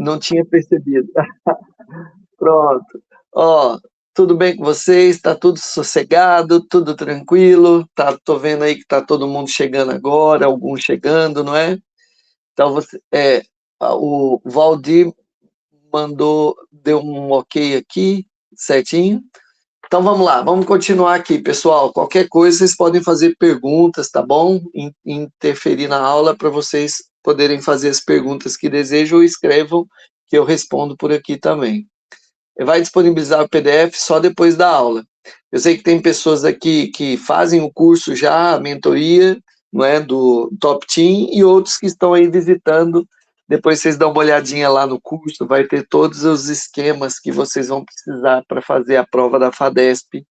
Não tinha percebido. Pronto. Ó, tudo bem com vocês? Tá tudo sossegado, tudo tranquilo? Tô vendo aí que tá todo mundo chegando agora, alguns chegando, não é? Então o Valdir deu um ok aqui, certinho. Então vamos lá, vamos continuar aqui, pessoal. Qualquer coisa vocês podem fazer perguntas, tá bom? Interferir na aula para vocês poderem fazer as perguntas que desejam ou escrevam, que eu respondo por aqui também. Vai disponibilizar o PDF só depois da aula. Eu sei que tem pessoas aqui que fazem o curso já, a mentoria, não é, do Top Team, e outros que estão aí visitando. Depois vocês dão uma olhadinha lá no curso, vai ter todos os esquemas que vocês vão precisar para fazer a prova da FADESP,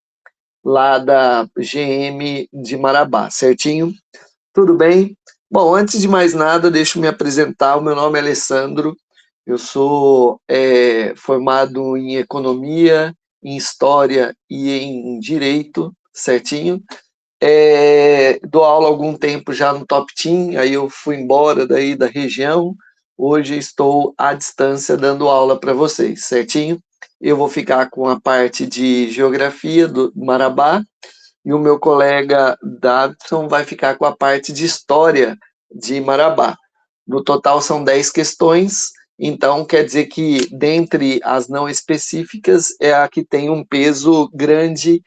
lá da GM de Marabá, certinho? Tudo bem? Bom, antes de mais nada, deixa eu me apresentar. O meu nome é Alessandro, eu sou formado em Economia, em História e em Direito, certinho? Dou aula há algum tempo já no Top Team, aí eu fui embora daí da região, hoje estou à distância dando aula para vocês, certinho? Eu vou ficar com a parte de Geografia do Marabá, e o meu colega Davidson vai ficar com a parte de História de Marabá. No total são 10 questões, então quer dizer que dentre as não específicas é a que tem um peso grande,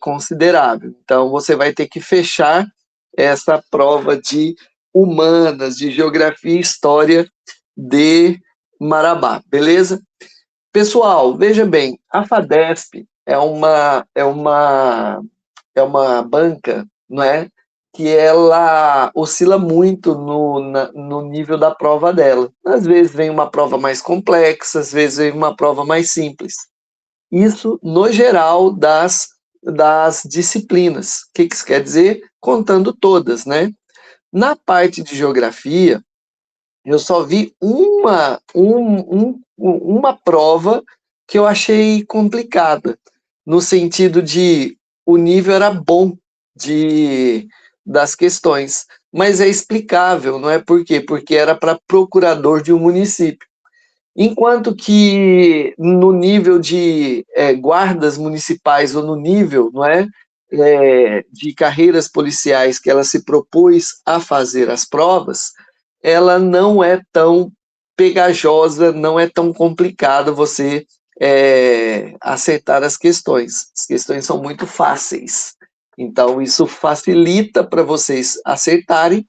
considerável. Então você vai ter que fechar essa prova de humanas, de geografia e história de Marabá, beleza? Pessoal, veja bem, a FADESP é uma banca, não é? Que ela oscila muito no nível da prova dela. Às vezes vem uma prova mais complexa, às vezes vem uma prova mais simples. Isso no geral das disciplinas. O que isso quer dizer? Contando todas, né? Na parte de geografia, eu só vi uma prova que eu achei complicada, no sentido de o nível era bom das questões, mas é explicável, não é por quê? Porque era para procurador de um município. Enquanto que no nível de guardas municipais ou no nível, não é, de carreiras policiais que ela se propôs a fazer as provas, ela não é tão pegajosa, não é tão complicado você acertar as questões. As questões são muito fáceis. Então, isso facilita para vocês acertarem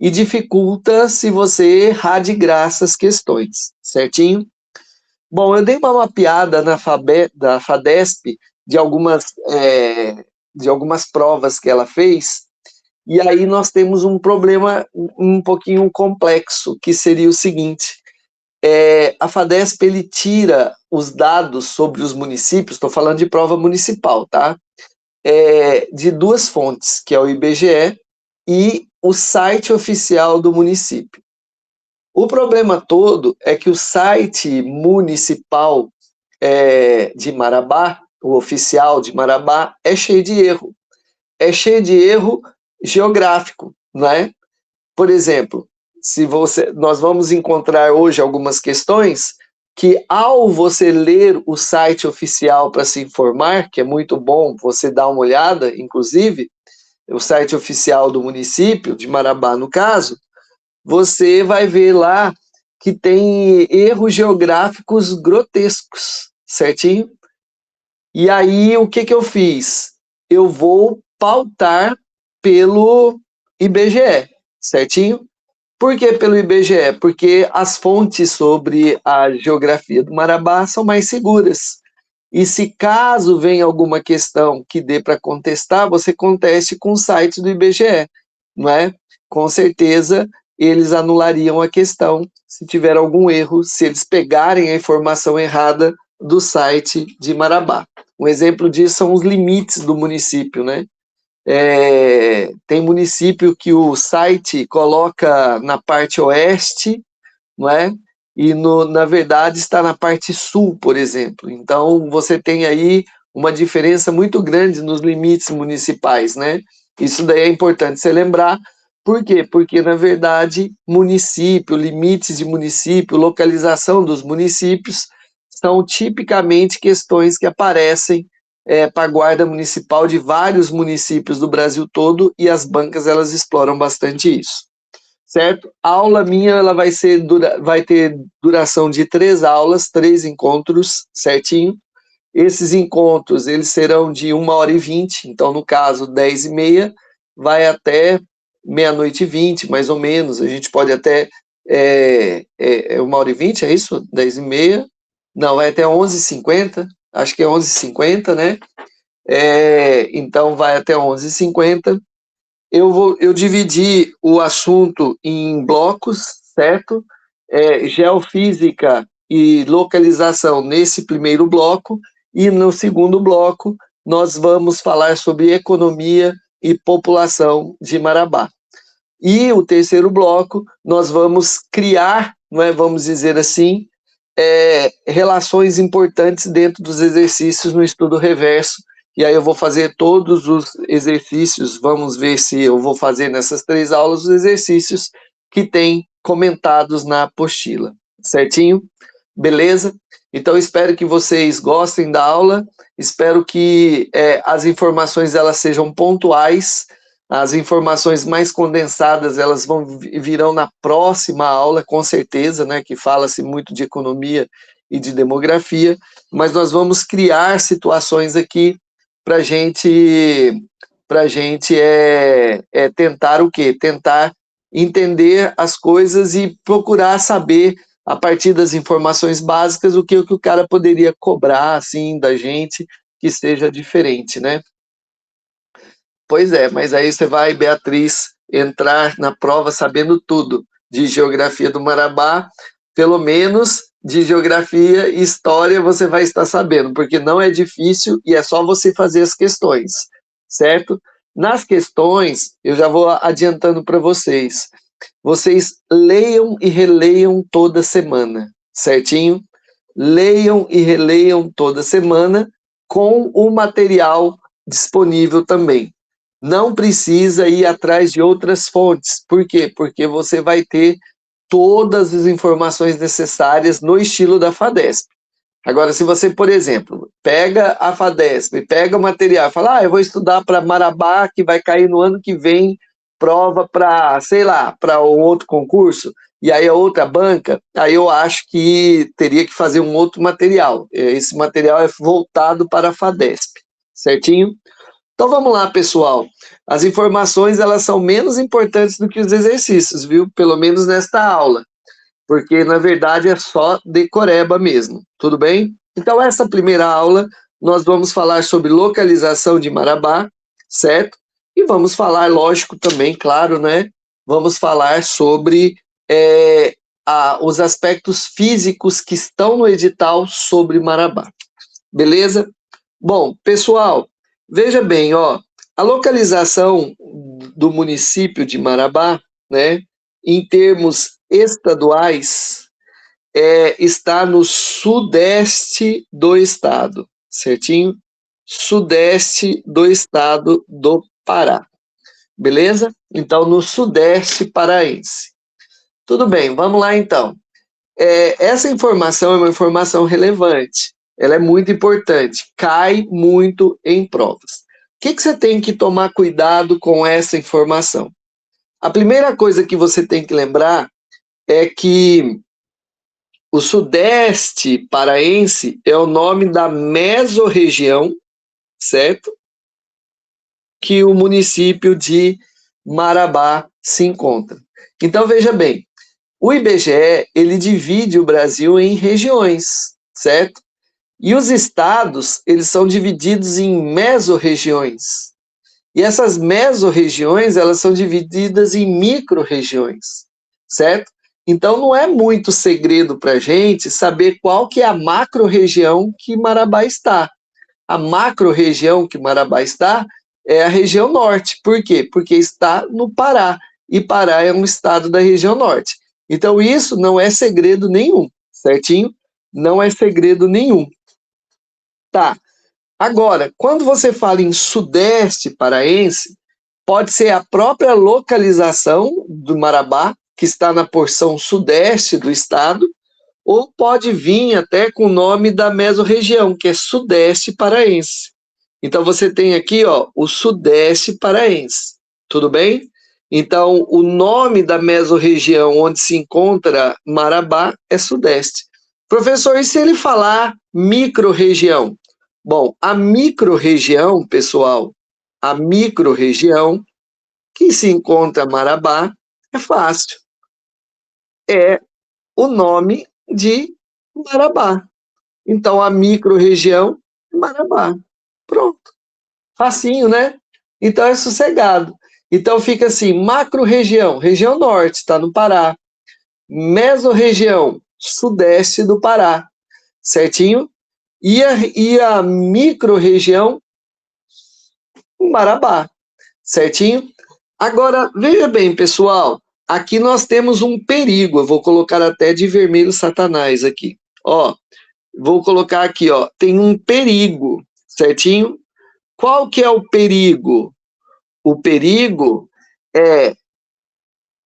e dificulta se você errar de graça as questões, certinho? Bom, eu dei uma mapeada da FADESP de algumas provas que ela fez, e aí nós temos um problema um pouquinho complexo, que seria o seguinte: a FADESP ele tira os dados sobre os municípios, estou falando de prova municipal, tá? De duas fontes, que é o IBGE e o site oficial do município. O problema todo é que o site municipal de Marabá, o oficial de Marabá, é cheio de erro. É cheio de erro geográfico, não é? Por exemplo, nós vamos encontrar hoje algumas questões que, ao você ler o site oficial para se informar, que é muito bom você dar uma olhada, inclusive, o site oficial do município, de Marabá no caso, você vai ver lá que tem erros geográficos grotescos, certinho? E aí, o que eu fiz? Eu vou pautar pelo IBGE, certinho? Por que pelo IBGE? Porque as fontes sobre a geografia do Marabá são mais seguras. E se caso venha alguma questão que dê para contestar, você conteste com o site do IBGE, não é? Com certeza eles anulariam a questão se tiver algum erro, se eles pegarem a informação errada do site de Marabá. Um exemplo disso são os limites do município, né? Tem município que o site coloca na parte oeste, não é? E, na verdade, está na parte sul, por exemplo. Então, você tem aí uma diferença muito grande nos limites municipais, né? Isso daí é importante você lembrar, Por quê? Porque, na verdade, município, limites de município, localização dos municípios são tipicamente questões que aparecem para a guarda municipal de vários municípios do Brasil todo, e as bancas elas exploram bastante isso, certo? A aula minha ela vai ter duração de 3 aulas, 3 encontros, certinho? Esses encontros eles serão de 1h20, então no caso 10h30, vai até meia-noite e 20, mais ou menos. A gente pode até 1h20, é isso? 10h30? Não, vai até 11h50, acho que é 11h50, né? Então vai até 11h50. Eu dividi o assunto em blocos, certo? Geofísica e localização nesse primeiro bloco, e no segundo bloco nós vamos falar sobre economia e população de Marabá. E o terceiro bloco nós vamos criar, não é, vamos dizer assim, relações importantes dentro dos exercícios no estudo reverso. E aí eu vou fazer todos os exercícios, vamos ver se eu vou fazer nessas 3 aulas os exercícios que tem comentados na apostila, certinho? Beleza? Então espero que vocês gostem da aula, espero que as informações elas sejam pontuais, as informações mais condensadas elas virão na próxima aula, com certeza, né, que fala-se muito de economia e de demografia, mas nós vamos criar situações aqui para gente tentar o quê? Tentar entender as coisas e procurar saber, a partir das informações básicas, o que o cara poderia cobrar, assim, da gente, que seja diferente, né? Pois é, mas aí você vai, Beatriz, entrar na prova sabendo tudo de geografia do Marabá, pelo menos de geografia e história você vai estar sabendo, porque não é difícil e é só você fazer as questões, certo? Nas questões, eu já vou adiantando para vocês, vocês leiam e releiam toda semana, certinho? Leiam e releiam toda semana com o material disponível também. Não precisa ir atrás de outras fontes. Por quê? Porque você vai ter todas as informações necessárias no estilo da FADESP. Agora, se você, por exemplo, pega a FADESP, pega o material e fala, eu vou estudar para Marabá, que vai cair no ano que vem, prova para, sei lá, para um outro concurso, e aí a outra banca, aí eu acho que teria que fazer um outro material. Esse material é voltado para a FADESP, certinho? Então vamos lá, pessoal. As informações elas são menos importantes do que os exercícios, viu? Pelo menos nesta aula, porque na verdade é só decoreba mesmo, tudo bem? Então essa primeira aula nós vamos falar sobre localização de Marabá, certo? E vamos falar, lógico, também, claro, né? Vamos falar sobre os aspectos físicos que estão no edital sobre Marabá, beleza? Bom, pessoal, veja bem, ó, a localização do município de Marabá, né, em termos estaduais, está no sudeste do estado, certinho? Sudeste do estado do Pará, beleza? Então, no sudeste paraense. Tudo bem, vamos lá então. Essa informação é uma informação relevante, ela é muito importante, cai muito em provas. O que você tem que tomar cuidado com essa informação? A primeira coisa que você tem que lembrar é que o sudeste paraense é o nome da mesorregião, certo? Que o município de Marabá se encontra. Então, veja bem, o IBGE, ele divide o Brasil em regiões, certo? E os estados, eles são divididos em mesorregiões. E essas mesorregiões, elas são divididas em micro-regiões, certo? Então, não é muito segredo para a gente saber qual que é a macro-região que Marabá está. A macro-região que Marabá está é a região norte. Por quê? Porque está no Pará, e Pará é um estado da região norte. Então, isso não é segredo nenhum, certinho? Não é segredo nenhum. Tá. Agora, quando você fala em sudeste paraense, pode ser a própria localização do Marabá, que está na porção sudeste do estado, ou pode vir até com o nome da mesorregião, que é Sudeste Paraense. Então, você tem aqui, ó, o Sudeste Paraense, tudo bem? Então, o nome da mesorregião onde se encontra Marabá é Sudeste. Professor, e se ele falar microrregião? Bom, a microrregião, pessoal, a microrregião que se encontra Marabá é fácil. É o nome de Marabá. Então, a microrregião Marabá. Pronto. Facinho, né? Então, é sossegado. Então, fica assim, macro-região, região norte, está no Pará. Mesorregião, sudeste do Pará. Certinho? E a micro-região, Marabá. Certinho? Agora, veja bem, pessoal, aqui nós temos um perigo. Eu vou colocar até de vermelho Satanás aqui. Ó, vou colocar aqui, ó, tem um perigo, certinho? Qual que é o perigo? O perigo é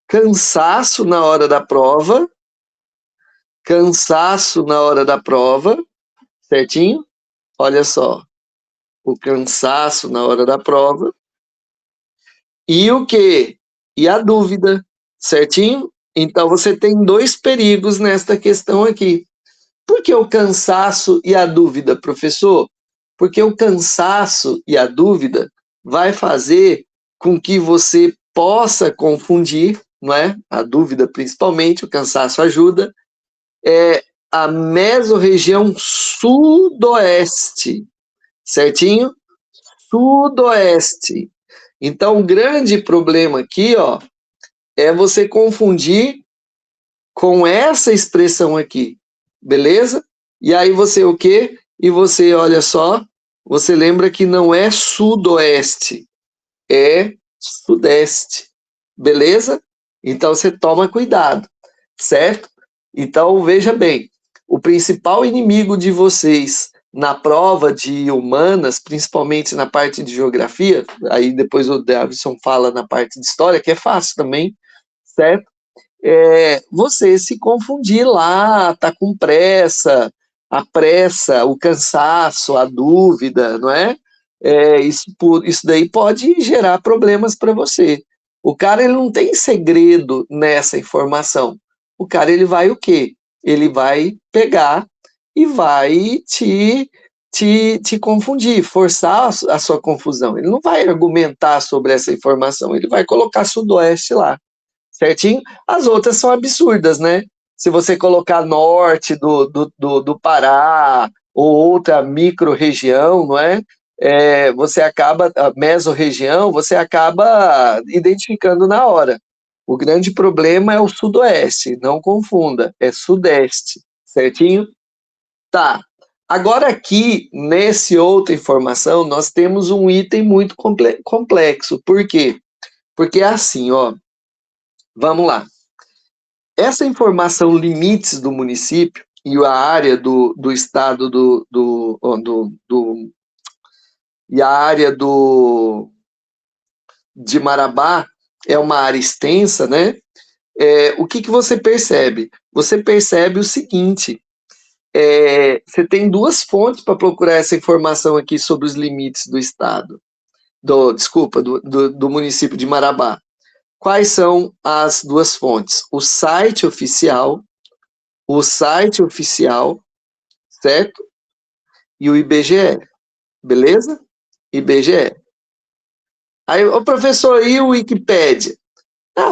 cansaço na hora da prova, certinho? Olha só, o cansaço na hora da prova. E o quê? E a dúvida, certinho? Então, você tem dois perigos nesta questão aqui. Por que o cansaço e a dúvida, professor? Porque o cansaço e a dúvida vai fazer com que você possa confundir, não é? A dúvida principalmente, o cansaço ajuda, a mesorregião sudoeste, certinho? Sudoeste. Então, o grande problema aqui, ó, é você confundir com essa expressão aqui, beleza? E aí você o quê? E você, olha só, você lembra que não é sudoeste, é sudeste, beleza? Então você toma cuidado, certo? Então veja bem, o principal inimigo de vocês na prova de humanas, principalmente na parte de geografia, aí depois o Davidson fala na parte de história, que é fácil também, certo? Você se confundir lá, tá com pressa, a pressa, o cansaço, a dúvida, não é? Isso daí pode gerar problemas para você. O cara ele não tem segredo nessa informação. O cara ele vai o quê? Ele vai pegar e vai te confundir, forçar a sua confusão. Ele não vai argumentar sobre essa informação, ele vai colocar sudoeste lá, certinho? As outras são absurdas, né? Se você colocar norte do Pará ou outra micro-região, não é? Você acaba, a mesorregião, você acaba identificando na hora. O grande problema é o sudoeste, não confunda, é sudeste, certinho? Tá. Agora aqui, nesse outra informação, nós temos um item muito complexo. Por quê? Porque é assim, ó. Vamos lá. Essa informação limites do município e a área do estado e a área de Marabá é uma área extensa, né? O que você percebe? Você percebe o seguinte, você tem duas fontes para procurar essa informação aqui sobre os limites do estado, do município de Marabá. Quais são as duas fontes? O site oficial, certo? E o IBGE, beleza? IBGE. Aí, o professor, e o Wikipédia?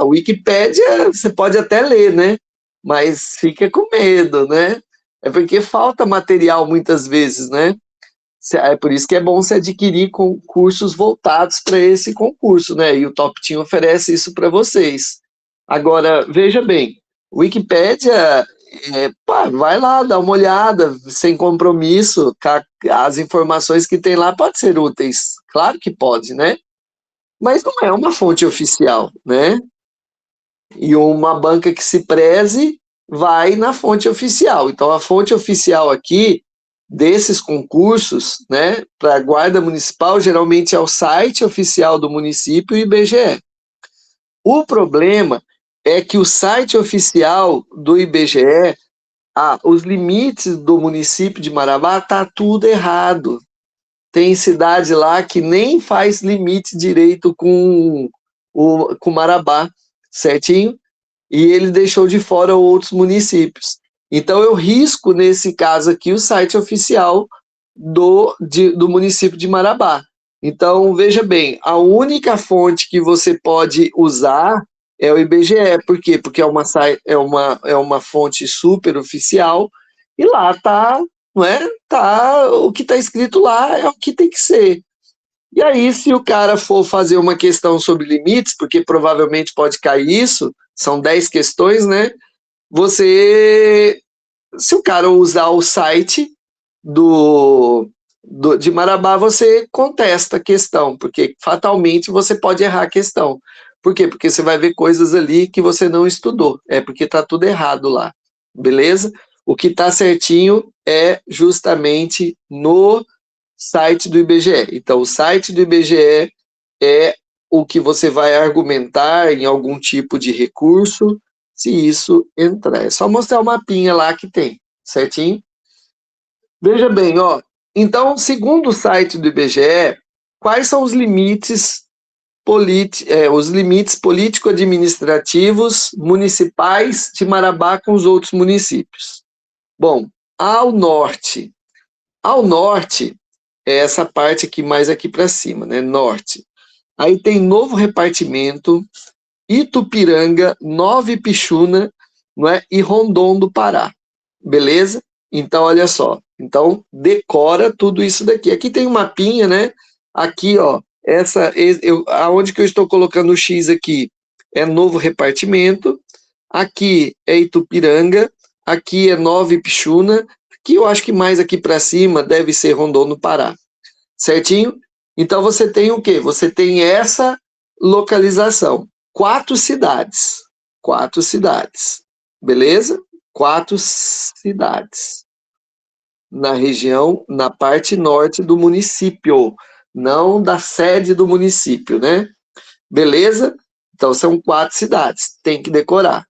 O Wikipédia você pode até ler, né? Mas fica com medo, né? É porque falta material muitas vezes, né? É por isso que é bom você adquirir cursos voltados para esse concurso, né? E o Top Team oferece isso para vocês. Agora, veja bem, Wikipédia, vai lá, dá uma olhada, sem compromisso, as informações que tem lá podem ser úteis, claro que pode, né? Mas não é uma fonte oficial, né? E uma banca que se preze vai na fonte oficial. Então, a fonte oficial aqui desses concursos, né, para a Guarda Municipal, geralmente é o site oficial do município e o IBGE. O problema é que o site oficial do IBGE, os limites do município de Marabá, tá tudo errado. Tem cidade lá que nem faz limite direito com Marabá, certinho? E ele deixou de fora outros municípios. Então, eu risco, nesse caso aqui, o site oficial do município de Marabá. Então, veja bem, a única fonte que você pode usar é o IBGE. Por quê? Porque é uma fonte super oficial e lá está, não é? O que está escrito lá é o que tem que ser. E aí, se o cara for fazer uma questão sobre limites, porque provavelmente pode cair isso, são 10 questões, né? Se o cara usar o site de Marabá, você contesta a questão, porque fatalmente você pode errar a questão. Por quê? Porque você vai ver coisas ali que você não estudou. É porque está tudo errado lá, beleza? O que está certinho é justamente no site do IBGE. Então, o site do IBGE é o que você vai argumentar em algum tipo de recurso, se isso entrar. É só mostrar o mapinha lá que tem, certinho? Veja bem, ó. Então, segundo o site do IBGE, quais são os limites político-administrativos municipais de Marabá com os outros municípios? Bom, ao norte é essa parte aqui mais aqui para cima, né? Norte. Aí tem Novo Repartimento, Itupiranga, Nova Ipixuna, não é? E Rondon do Pará. Beleza? Então, olha só. Então, decora tudo isso daqui. Aqui tem um mapinha, né? Aqui, ó, aonde que eu estou colocando o X aqui é Novo Repartimento, aqui é Itupiranga, aqui é Nova Ipixuna, que eu acho que mais aqui para cima deve ser Rondon do Pará. Certinho? Então, você tem o quê? Você tem essa localização. 4 cidades. Beleza? 4 cidades. Na região, na parte norte do município. Não da sede do município, né? Beleza? Então, são 4 cidades. Tem que decorar.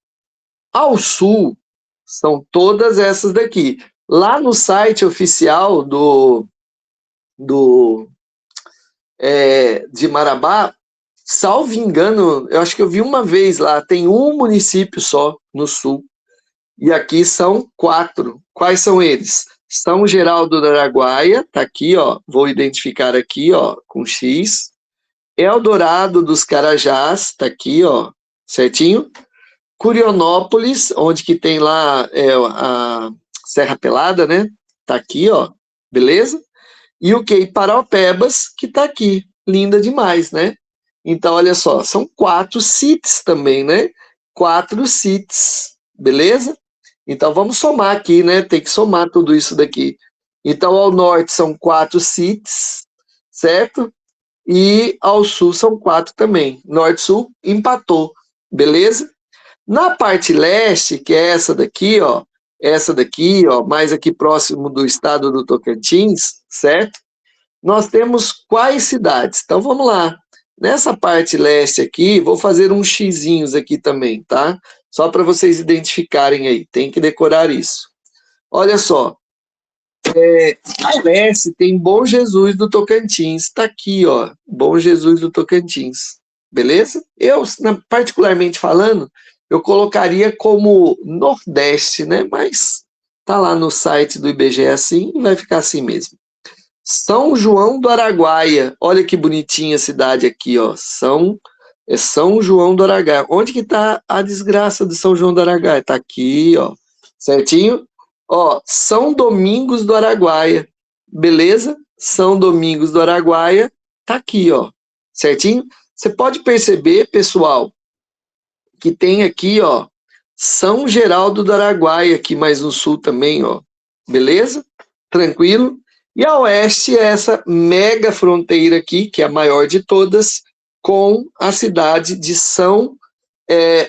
Ao sul, são todas essas daqui. Lá no site oficial de Marabá, salvo engano, eu acho que eu vi uma vez lá, tem um município só no sul, e aqui são 4. Quais são eles? São Geraldo do Araguaia, tá aqui, ó, vou identificar aqui, ó, com X. Eldorado dos Carajás, tá aqui, ó, certinho. Curionópolis, onde que tem lá a Serra Pelada, né? Tá aqui, ó, beleza? E o que? Paraupebas, que tá aqui, linda demais, né? Então, olha só, são 4 CITES também, né? 4 CITES, beleza? Então, vamos somar aqui, né? Tem que somar tudo isso daqui. Então, ao norte são 4 CITES, certo? E ao sul são 4 também. Norte-sul empatou, beleza? Na parte leste, que é essa daqui, ó, mais aqui próximo do estado do Tocantins, certo? Nós temos quais cidades? Então, vamos lá. Nessa parte leste aqui, vou fazer uns xizinhos aqui também, tá? Só para vocês identificarem aí, tem que decorar isso. Olha só, a leste tem Bom Jesus do Tocantins, tá aqui, ó, Bom Jesus do Tocantins, beleza? Eu, particularmente falando, eu colocaria como Nordeste, né? Mas tá lá no site do IBGE assim e vai ficar assim mesmo. São João do Araguaia, olha que bonitinha a cidade aqui, ó. São João do Araguaia. Onde que tá a desgraça de São João do Araguaia? Tá aqui, ó, certinho? Ó, São Domingos do Araguaia, beleza? São Domingos do Araguaia, tá aqui, ó, certinho? Você pode perceber, pessoal, que tem aqui, ó, São Geraldo do Araguaia, aqui mais no sul também, ó, beleza? Tranquilo? E a oeste é essa mega fronteira aqui, que é a maior de todas, com a cidade de São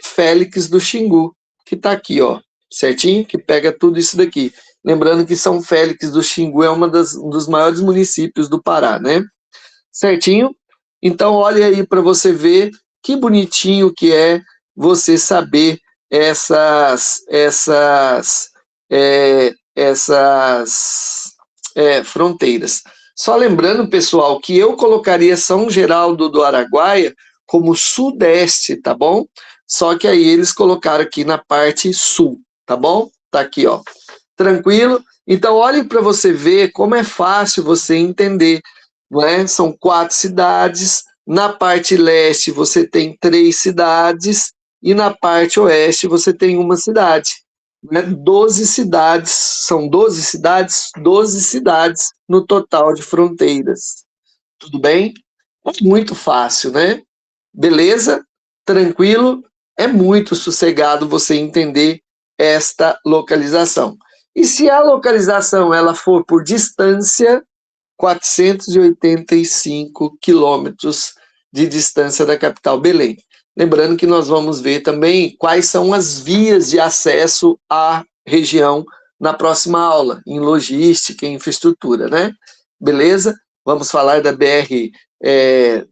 Félix do Xingu, que está aqui, ó. certinho? Que pega tudo isso daqui. Lembrando que São Félix do Xingu é um dos maiores municípios do Pará, né? Certinho? Então, olha aí para você ver que bonitinho que é você saber essas fronteiras. Só lembrando, pessoal, que eu colocaria São Geraldo do Araguaia como sudeste, tá bom? Só que aí eles colocaram aqui na parte sul, tá bom? Tá aqui, ó. Tranquilo? Então, olhe para você ver como é fácil você entender, não é? São 4 cidades, na parte leste você tem 3 cidades, e na parte oeste você tem uma cidade. Né? 12 cidades, são 12 cidades no total de fronteiras. Tudo bem? É muito fácil, né? Beleza? Tranquilo? É muito sossegado você entender esta localização. E se a localização ela for por distância, 485 quilômetros de distância da capital Belém. Lembrando que nós vamos ver também quais são as vias de acesso à região na próxima aula, em logística e infraestrutura, né? Beleza? Vamos falar da BR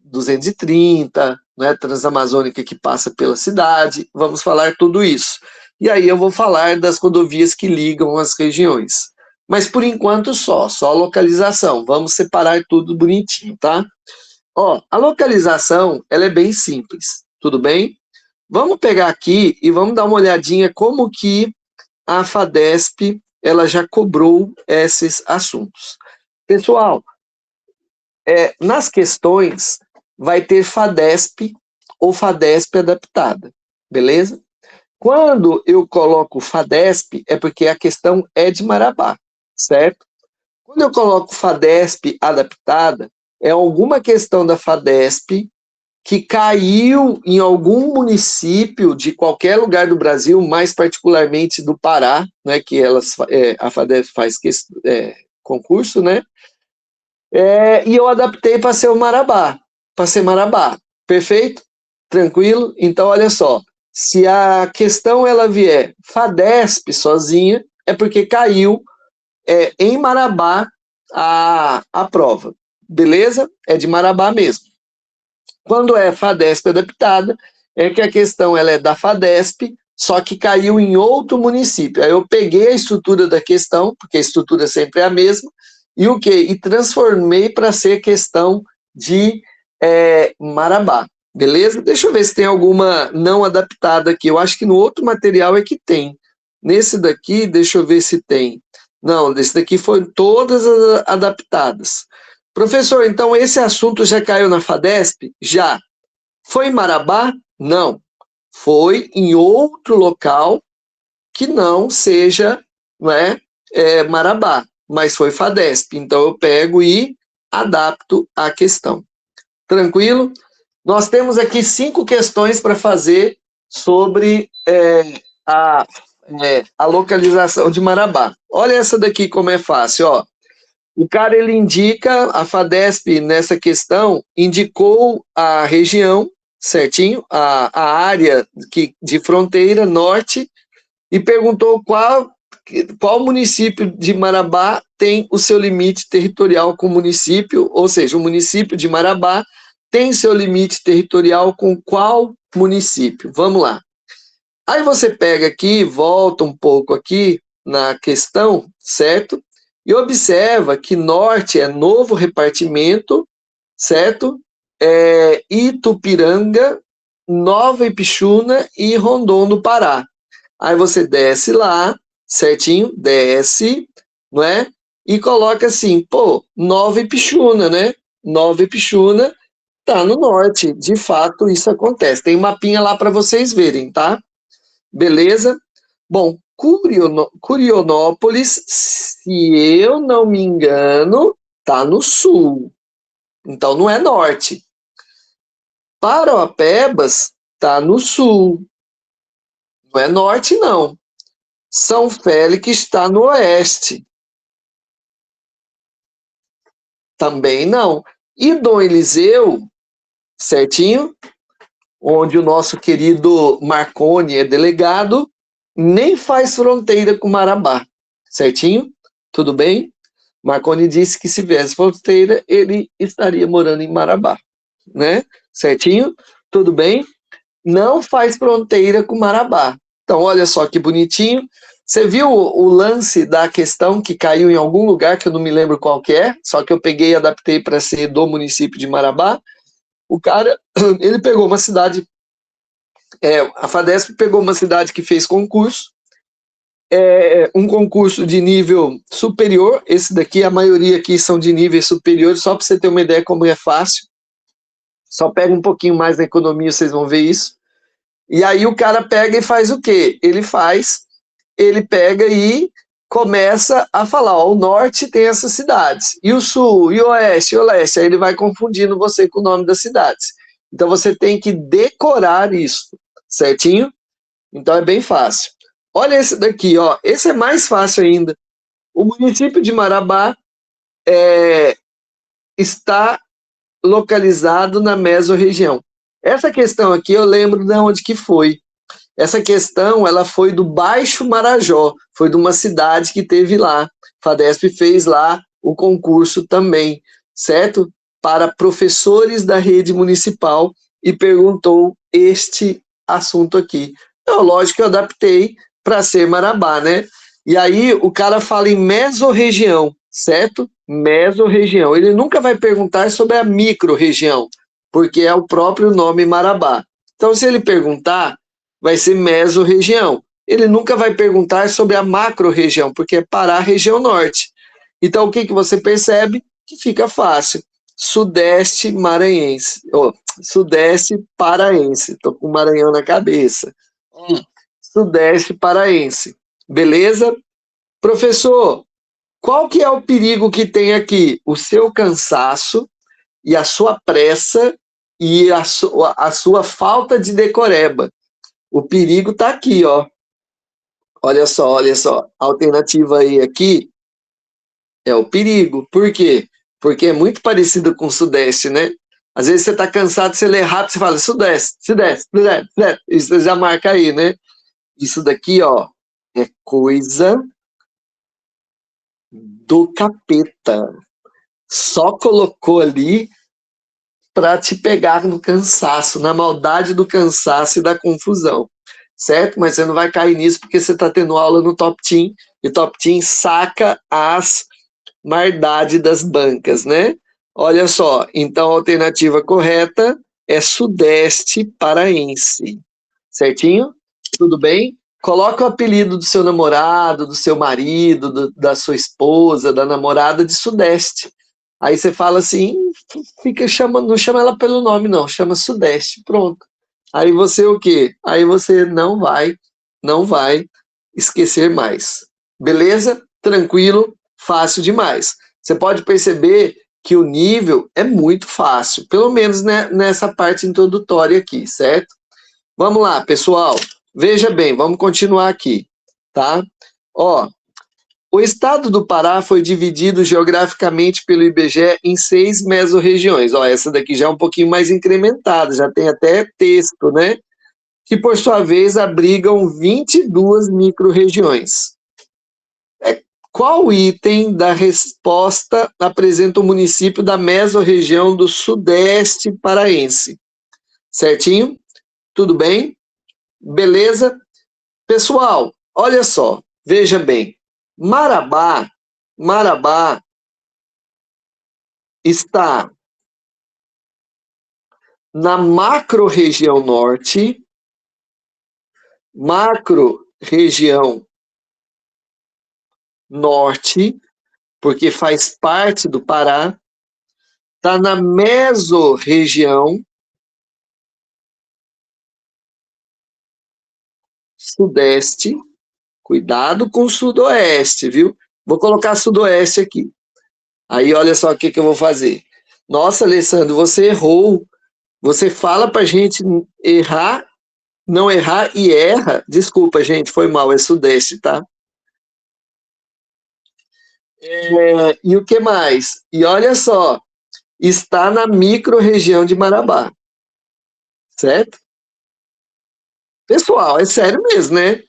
230, né, Transamazônica que passa pela cidade, vamos falar tudo isso. E aí eu vou falar das rodovias que ligam as regiões. Mas por enquanto só localização. Vamos separar tudo bonitinho, tá? Ó, a localização, ela é bem simples, tudo bem? Vamos pegar aqui e vamos dar uma olhadinha como que a FADESP, ela já cobrou esses assuntos. Pessoal, nas questões vai ter FADESP ou FADESP adaptada, beleza? Quando eu coloco FADESP, é porque a questão é de Marabá, certo? Quando eu coloco FADESP adaptada, é alguma questão da FADESP que caiu em algum município de qualquer lugar do Brasil, mais particularmente do Pará, né, que a FADESP faz concurso, né? E eu adaptei para ser o Marabá, para ser Marabá. Perfeito? Tranquilo? Então, olha só, se a questão ela vier FADESP sozinha, é porque caiu em Marabá a prova. Beleza? É de Marabá mesmo. Quando é FADESP adaptada, é que a questão ela é da FADESP, só que caiu em outro município. Aí eu peguei a estrutura da questão, porque a estrutura sempre é a mesma, e o quê? E transformei para ser questão de Marabá. Beleza? Deixa eu ver se tem alguma não adaptada aqui. Eu acho que no outro material é que tem. Nesse daqui, deixa eu ver se tem. Não, desse daqui foram todas adaptadas. Professor, então esse assunto já caiu na FADESP? Já. Foi em Marabá? Não. Foi em outro local que não seja, não Marabá, mas foi FADESP. Então eu pego e adapto a questão. Tranquilo? Nós temos aqui 5 questões para fazer sobre a localização de Marabá. Olha essa daqui como é fácil, ó. O cara, ele indica, a FADESP, nessa questão, indicou a região, certinho, a área de fronteira norte, e perguntou qual município de Marabá tem o seu limite territorial com o município, ou seja, o município de Marabá tem seu limite territorial com qual município? Vamos lá. Aí você pega aqui, volta um pouco aqui na questão, certo? E observa que norte é novo repartimento, certo? Itupiranga, Nova Ipixuna e Rondon do Pará. Aí você desce lá, certinho, desce, não é? E coloca assim, pô, Nova Ipixuna, né? Nova Ipixuna tá no norte, de fato isso acontece. Tem um mapinha lá para vocês verem, tá? Beleza? Bom, Curionópolis, se eu não me engano, tá no sul. Então não é norte. Parauapebas tá no sul. Não é norte, não. São Félix está no oeste. Também não. E Dom Eliseu, certinho? Onde o nosso querido Marconi é delegado, nem faz fronteira com Marabá, certinho? Tudo bem? Marconi disse que se viesse fronteira, ele estaria morando em Marabá, né? Certinho? Tudo bem? Não faz fronteira com Marabá. Então, olha só que bonitinho. Você viu o lance da questão que caiu em algum lugar, que eu não me lembro qual que é, só que eu peguei e adaptei para ser do município de Marabá. O cara, ele pegou uma cidade, a FADESP pegou uma cidade que fez concurso, um concurso de nível superior, esse daqui, a maioria aqui são de níveis superiores, só para você ter uma ideia como é fácil. Só pega um pouquinho mais na economia, vocês vão ver isso. E aí o cara pega e faz o quê? Ele pega e começa a falar, ó, o norte tem essas cidades, e o sul, e o oeste, e o leste, aí ele vai confundindo você com o nome das cidades. Então você tem que decorar isso, certinho? Então é bem fácil. Olha esse daqui, ó, esse é mais fácil ainda. O município de Marabá está localizado na mesorregião. Essa questão aqui eu lembro de onde que foi. Essa questão, ela foi do Baixo Marajó, foi de uma cidade que teve lá. FADESP fez lá o concurso também, certo? Para professores da rede municipal e perguntou este assunto aqui. Então, lógico que eu adaptei para ser Marabá, né? E aí o cara fala em mesorregião, certo? Mesorregião. Ele nunca vai perguntar sobre a micro-região, porque é o próprio nome Marabá. Então, se ele perguntar, vai ser mesorregião. Ele nunca vai perguntar sobre a macro-região, porque é Pará, região norte. Então, o que, que você percebe? Que fica fácil. Sudeste maranhense, Sudeste paraense. Estou com o Maranhão na cabeça. Sudeste paraense. Beleza? Professor, qual que é o perigo que tem aqui? O seu cansaço e a sua pressa e a sua falta de decoreba. O perigo está aqui, ó. Olha só, olha só. A alternativa aí aqui é o perigo. Por quê? Porque é muito parecido com o Sudeste, né? Às vezes você está cansado, você lê rápido, você fala Sudeste, Sudeste, Sudeste, Sudeste. Isso você já marca aí, né? Isso daqui, ó, é coisa do capeta. Só colocou ali para te pegar no cansaço, na maldade do cansaço e da confusão, certo? Mas você não vai cair nisso porque você está tendo aula no Top Team, e Top Team saca as maldades das bancas, né? Olha só, então a alternativa correta é Sudeste paraense, certinho? Tudo bem? Coloca o apelido do seu namorado, do seu marido, da sua esposa, da namorada de Sudeste. Aí você fala assim, não chama ela pelo nome não, chama Sudeste, pronto. Aí você o quê? Aí você não vai esquecer mais. Beleza? Tranquilo, fácil demais. Você pode perceber que o nível é muito fácil, pelo menos né, nessa parte introdutória aqui, certo? Vamos lá, pessoal. Veja bem, vamos continuar aqui, tá? Ó, o estado do Pará foi dividido geograficamente pelo IBGE em 6 mesorregiões. Ó, essa daqui já é um pouquinho mais incrementada, já tem até texto, né? Que, por sua vez, abrigam 22 micro-regiões. Qual item da resposta apresenta o município da mesorregião do Sudeste paraense? Certinho? Tudo bem? Beleza? Pessoal, olha só, veja bem. Marabá está na macro-região norte, porque faz parte do Pará, está na mesorregião sudeste, cuidado com o sudoeste, viu? Vou colocar sudoeste aqui. Aí olha só o que eu vou fazer. Nossa, Alessandro, você errou. Você fala para a gente errar, não errar e erra. Desculpa, gente, foi mal, é sudeste, tá? E o que mais? E olha só, está na micro-região de Marabá, certo? Pessoal, é sério mesmo, né?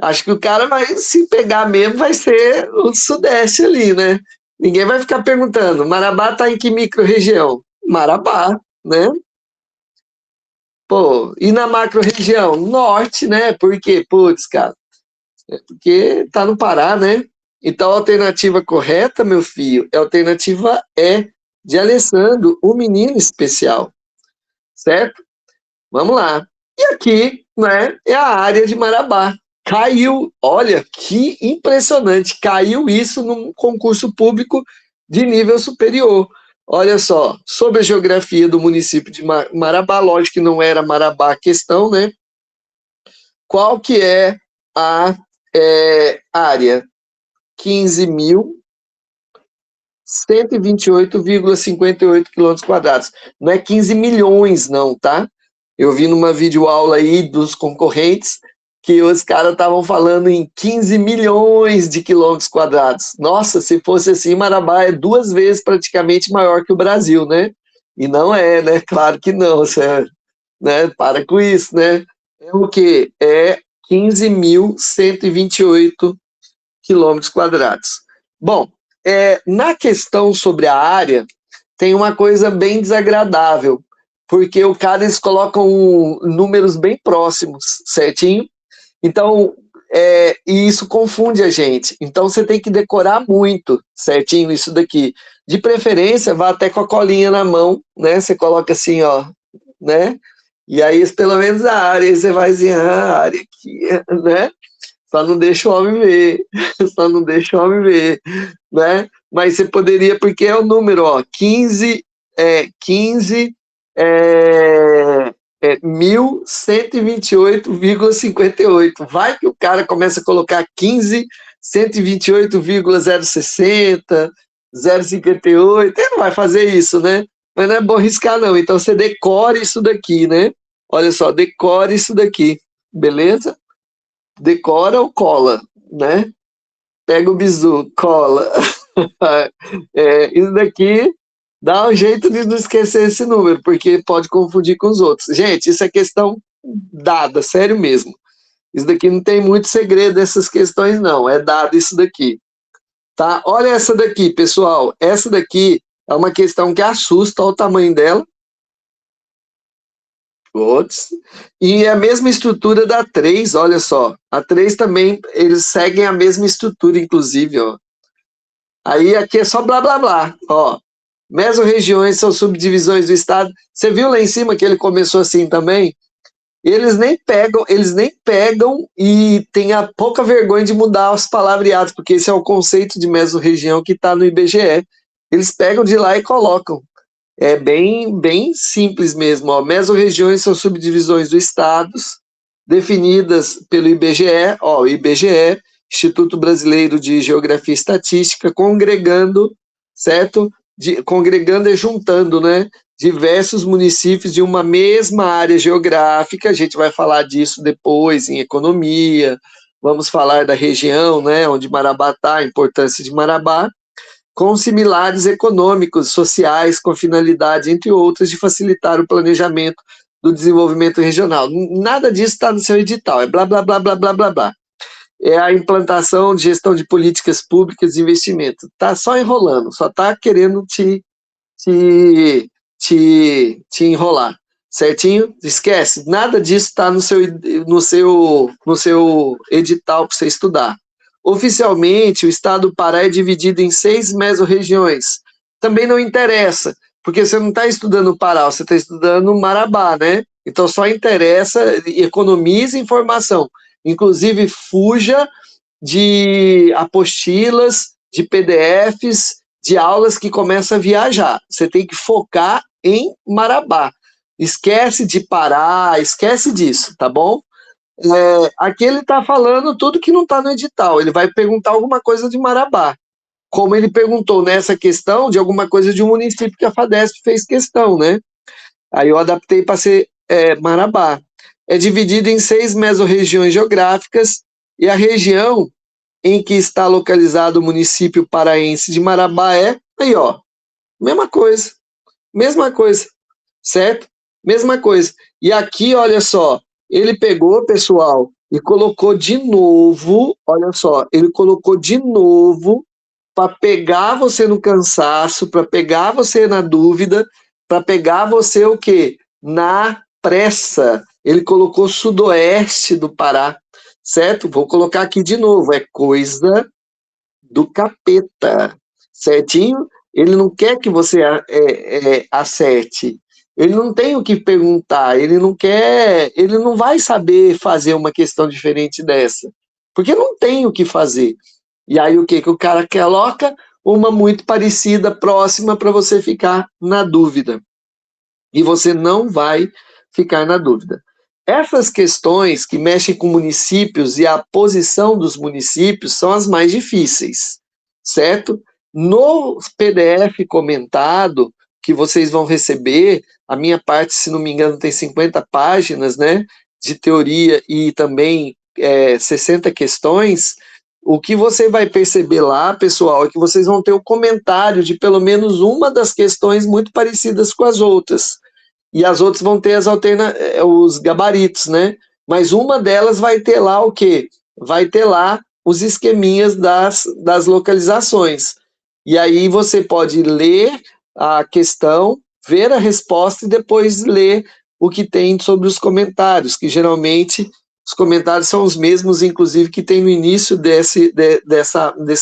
Acho que o cara vai se pegar mesmo, vai ser o Sudeste ali, né? Ninguém vai ficar perguntando, Marabá tá em que micro-região? Marabá, né? Pô, e na macro-região? Norte, né? Por quê? Putz, cara, porque tá no Pará, né? Então a alternativa correta, meu filho, é a alternativa E, de Alessandro, o menino especial, certo? Vamos lá. E aqui, né, é a área de Marabá. Caiu, olha que impressionante, caiu isso num concurso público de nível superior. Olha só, sobre a geografia do município de Marabá, lógico que não era Marabá a questão, né? Qual que é a área? 15.128,58 quilômetros quadrados. Não é 15 milhões, não, tá? Eu vi numa videoaula aí dos concorrentes que os caras estavam falando em 15 milhões de quilômetros quadrados. Nossa, se fosse assim, Marabá é 2 vezes praticamente maior que o Brasil, né? E não é, né? Claro que não, sério, né? Para com isso, né? É o quê? É 15.128 quilômetros quadrados. Bom, na questão sobre a área, tem uma coisa bem desagradável, porque o cara eles colocam números bem próximos, certinho? Então, e isso confunde a gente. Então, você tem que decorar muito, certinho, isso daqui. De preferência, vá até com a colinha na mão, né? Você coloca assim, ó, né? E aí, pelo menos a área, aí você vai assim, a área aqui, né? Só não deixa o homem ver, só não deixa o homem ver, né? Mas você poderia, porque é o número, ó, 15, 1.128,58. Vai que o cara começa a colocar 15, 128,060, 0,58, ele não vai fazer isso, né? Mas não é bom riscar, não. Então você decore isso daqui, né? Olha só, decore isso daqui, beleza? Decora ou cola, né? Pega o bizu, cola. Isso daqui dá um jeito de não esquecer esse número, porque pode confundir com os outros. Gente, isso é questão dada, sério mesmo. Isso daqui não tem muito segredo dessas questões, não. É dado isso daqui. Tá? Olha essa daqui, pessoal. Essa daqui é uma questão que assusta, olha o tamanho dela. Outros. E é a mesma estrutura da 3, olha só. A 3 também, eles seguem a mesma estrutura, inclusive, ó. Aí aqui é só blá blá blá, ó. Mesorregiões são subdivisões do estado. Você viu lá em cima que ele começou assim também? Eles nem pegam e tem a pouca vergonha de mudar os palavreados, porque esse é o conceito de mesorregião que está no IBGE. Eles pegam de lá e colocam. É bem simples mesmo. Ó. Mesorregiões são subdivisões dos estados definidas pelo IBGE, ó, IBGE, Instituto Brasileiro de Geografia e Estatística, congregando, certo? Congregando e juntando, né? Diversos municípios de uma mesma área geográfica. A gente vai falar disso depois em economia. Vamos falar da região, né? Onde Marabá está, a importância de Marabá com similares econômicos, sociais, com finalidade, entre outras, de facilitar o planejamento do desenvolvimento regional. Nada disso está no seu edital, é blá, blá, blá, blá, blá, blá, blá. É a implantação de gestão de políticas públicas de investimento. Está só enrolando, só está querendo te enrolar, certinho? Esquece, nada disso está no seu edital para você estudar. Oficialmente, o estado do Pará é dividido em 6 mesorregiões. Também não interessa, porque você não está estudando o Pará, você está estudando o Marabá, né? Então só interessa, economize informação. Inclusive, fuja de apostilas, de PDFs, de aulas que começam a viajar. Você tem que focar em Marabá. Esquece de Pará, esquece disso, tá bom? Aqui ele está falando tudo que não está no edital. Ele vai perguntar alguma coisa de Marabá. Como ele perguntou nessa questão de alguma coisa de um município que a FADESP fez questão, né? Aí eu adaptei para ser Marabá. É dividido em 6 mesorregiões geográficas e a região em que está localizado o município paraense de Marabá aí, ó, mesma coisa, certo? Mesma coisa. E aqui, olha só, ele pegou, pessoal, e colocou de novo, olha só, ele colocou de novo para pegar você no cansaço, para pegar você na dúvida, para pegar você o quê? Na pressa. Ele colocou sudoeste do Pará, certo? Vou colocar aqui de novo, é coisa do capeta, certinho? Ele não quer que você acerte. Ele não tem o que perguntar, ele não quer, ele não vai saber fazer uma questão diferente dessa, porque não tem o que fazer. E aí o que o cara coloca? Uma muito parecida, próxima, para você ficar na dúvida. E você não vai ficar na dúvida. Essas questões que mexem com municípios e a posição dos municípios são as mais difíceis, certo? No PDF comentado que vocês vão receber, a minha parte, se não me engano, tem 50 páginas, né, de teoria e também 60 questões. O que você vai perceber lá, pessoal, é que vocês vão ter o comentário de pelo menos uma das questões muito parecidas com as outras. E as outras vão ter os gabaritos, né? Mas uma delas vai ter lá o quê? Vai ter lá os esqueminhas das localizações. E aí você pode ler a questão, ver a resposta e depois ler o que tem sobre os comentários, que geralmente os comentários são os mesmos, inclusive, que tem no início desse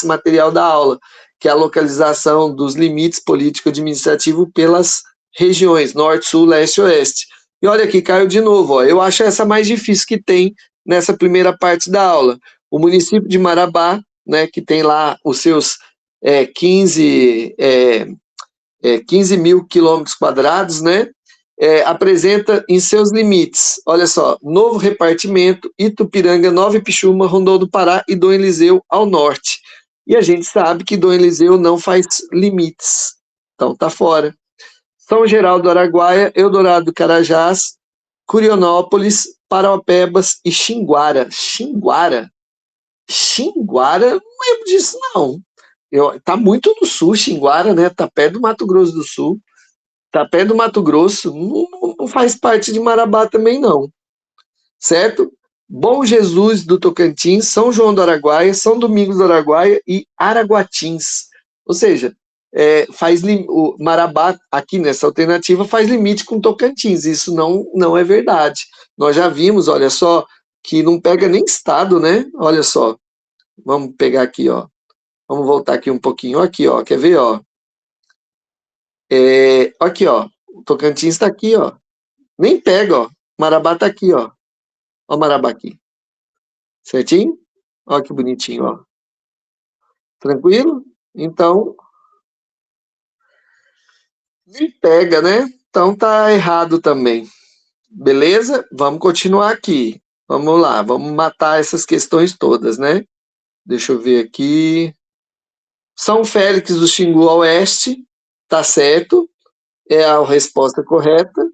material da aula, que é a localização dos limites político-administrativo pelas regiões, norte, sul, leste e oeste. E olha aqui, caiu de novo, ó. Eu acho essa mais difícil que tem nessa primeira parte da aula. O município de Marabá, né, que tem lá os seus 15 mil quilômetros quadrados, né, apresenta em seus limites, olha só, Novo Repartimento, Itupiranga, Nova Ipixuna, Rondônia do Pará e Dom Eliseu ao norte. E a gente sabe que Dom Eliseu não faz limites, então tá fora. São Geraldo do Araguaia, Eldorado do Carajás, Curionópolis, Paraupebas e Xinguara. Xinguara? Xinguara? Não lembro disso, não. Tá muito no sul, Xinguara, né? Tá perto do Mato Grosso do Sul. Tá perto do Mato Grosso. Não faz parte de Marabá também, não. Certo? Bom Jesus do Tocantins, São João do Araguaia, São Domingos do Araguaia e Araguatins. Ou seja, o Marabá, aqui nessa alternativa, faz limite com Tocantins. Isso não é verdade. Nós já vimos, olha só, que não pega nem estado, né? Olha só. Vamos pegar aqui, ó. Vamos voltar aqui um pouquinho. Aqui, ó. Quer ver, ó? Aqui, ó. O Tocantins está aqui, ó. Nem pega, ó. Marabá está aqui, ó. Ó o Marabá aqui. Certinho? Ó que bonitinho, ó. Tranquilo? Então, me pega, né? Então tá errado também. Beleza? Vamos continuar aqui. Vamos lá, vamos matar essas questões todas, né? Deixa eu ver aqui. São Félix do Xingu a oeste, tá certo, é a resposta correta.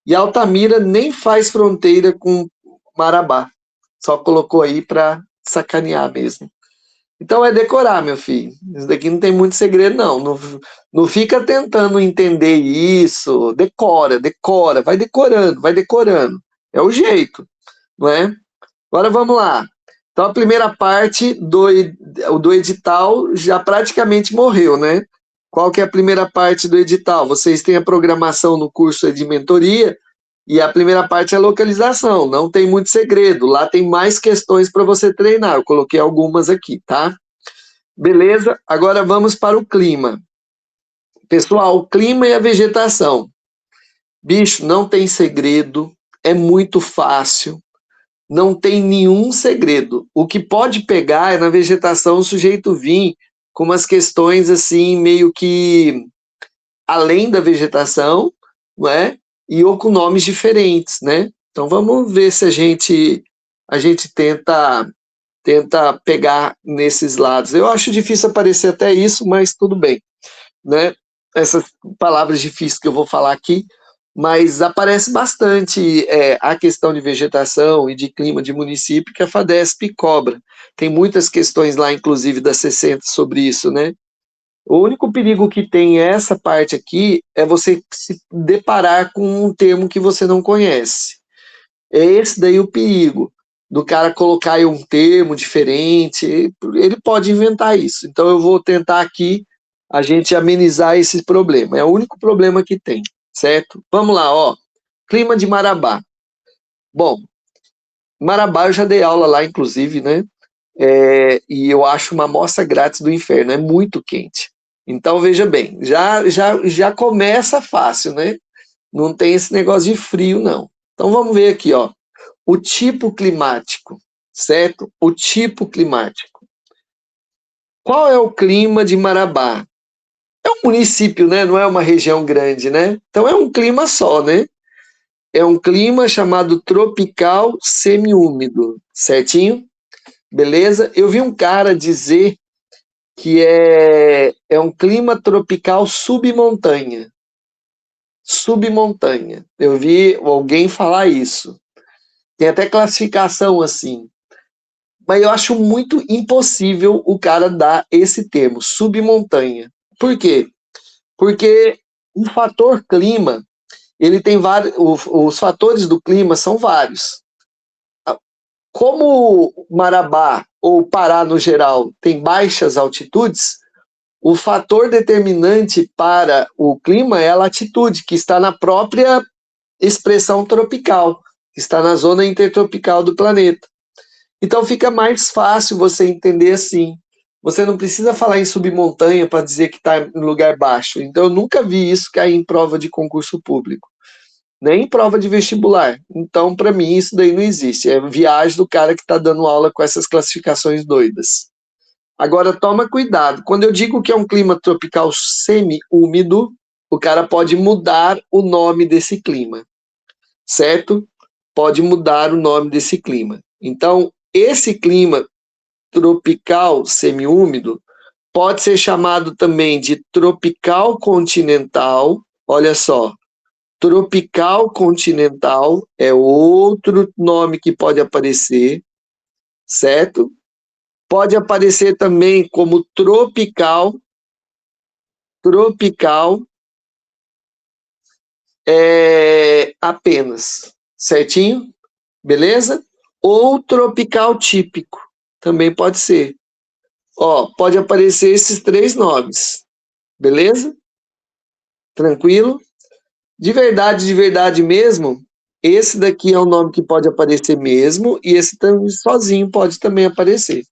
E Altamira nem faz fronteira com Marabá. Só colocou aí para sacanear mesmo. Então é decorar, meu filho. Isso daqui não tem muito segredo, não. Não fica tentando entender isso. Decora, vai decorando, vai decorando. É o jeito, não é? Agora vamos lá. Então a primeira parte do edital já praticamente morreu, né? Qual que é a primeira parte do edital? Vocês têm a programação no curso de mentoria e a primeira parte é a localização. Não tem muito segredo. Lá tem mais questões para você treinar. Eu coloquei algumas aqui, tá? Beleza? Agora vamos para o clima. Pessoal, o clima e a vegetação. Bicho, não tem segredo. É muito fácil. Não tem nenhum segredo. O que pode pegar é na vegetação o sujeito vir com umas questões assim, meio que além da vegetação, não é? E ou com nomes diferentes, né? Então vamos ver se a gente tenta pegar nesses lados. Eu acho difícil aparecer até isso, mas tudo bem, né? Essas palavras difíceis que eu vou falar aqui, mas aparece bastante a questão de vegetação e de clima de município que a FADESP cobra. Tem muitas questões lá, inclusive da 60, sobre isso, né? O único perigo que tem essa parte aqui é você se deparar com um termo que você não conhece. É esse daí o perigo. do cara colocar aí um termo diferente, ele pode inventar isso. Então eu vou tentar aqui a gente amenizar esse problema. É o único problema que tem, certo? Vamos lá, ó. Clima de Marabá. Bom, Marabá eu já dei aula lá, inclusive, né? E eu acho uma amostra grátis do inferno, é muito quente. Então, veja bem, já começa fácil, né? Não tem esse negócio de frio, não. Então, vamos ver aqui, ó. O tipo climático, certo? O tipo climático. Qual é o clima de Marabá? É um município, né? Não é uma região grande, né? Então, é um clima só, né? É um clima chamado tropical semiúmido, certinho? Beleza? Eu vi um cara dizer que é um clima tropical submontanha. Submontanha. Eu vi alguém falar isso. Tem até classificação assim. Mas eu acho muito impossível o cara dar esse termo, submontanha. Por quê? Porque o fator clima, ele tem vários, os fatores do clima são vários. Como Marabá ou Pará no geral tem baixas altitudes, o fator determinante para o clima é a latitude, que está na própria expressão tropical, que está na zona intertropical do planeta. Então fica mais fácil você entender assim. Você não precisa falar em submontanha para dizer que está em lugar baixo. Então eu nunca vi isso cair em prova de concurso público, nem em prova de vestibular. Então, para mim, isso daí não existe. É viagem do cara que está dando aula com essas classificações doidas. Agora, toma cuidado. Quando eu digo que é um clima tropical semi-úmido, o cara pode mudar o nome desse clima, certo? Pode mudar o nome desse clima. Então, esse clima tropical semi-úmido pode ser chamado também de tropical continental. Olha só, tropical continental é outro nome que pode aparecer, certo? Pode aparecer também como tropical apenas, certinho? Beleza? Ou tropical típico, também pode ser. Ó, pode aparecer esses três nomes, beleza? Tranquilo? De verdade mesmo, esse daqui é um nome que pode aparecer mesmo, e esse também sozinho pode também aparecer,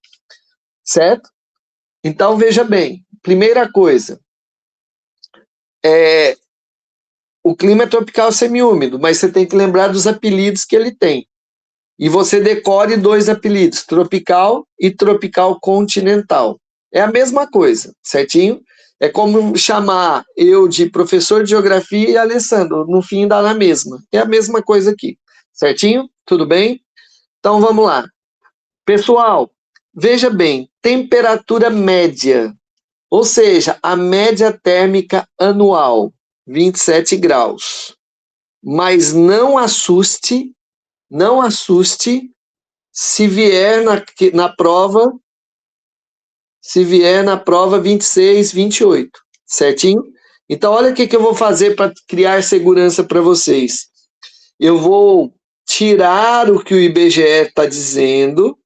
certo? Então, veja bem, primeira coisa, o clima é tropical semiúmido, mas você tem que lembrar dos apelidos que ele tem. E você decore dois apelidos, tropical e tropical continental. É a mesma coisa, certinho? É como chamar eu de professor de geografia e Alessandro, no fim dá na mesma. É a mesma coisa aqui, certinho? Tudo bem? Então vamos lá. Pessoal, veja bem, temperatura média, ou seja, a média térmica anual, 27 graus. Mas não assuste se vier na prova 26, 28, certinho? Então, olha o que eu vou fazer para criar segurança para vocês. Eu vou tirar o que o IBGE está dizendo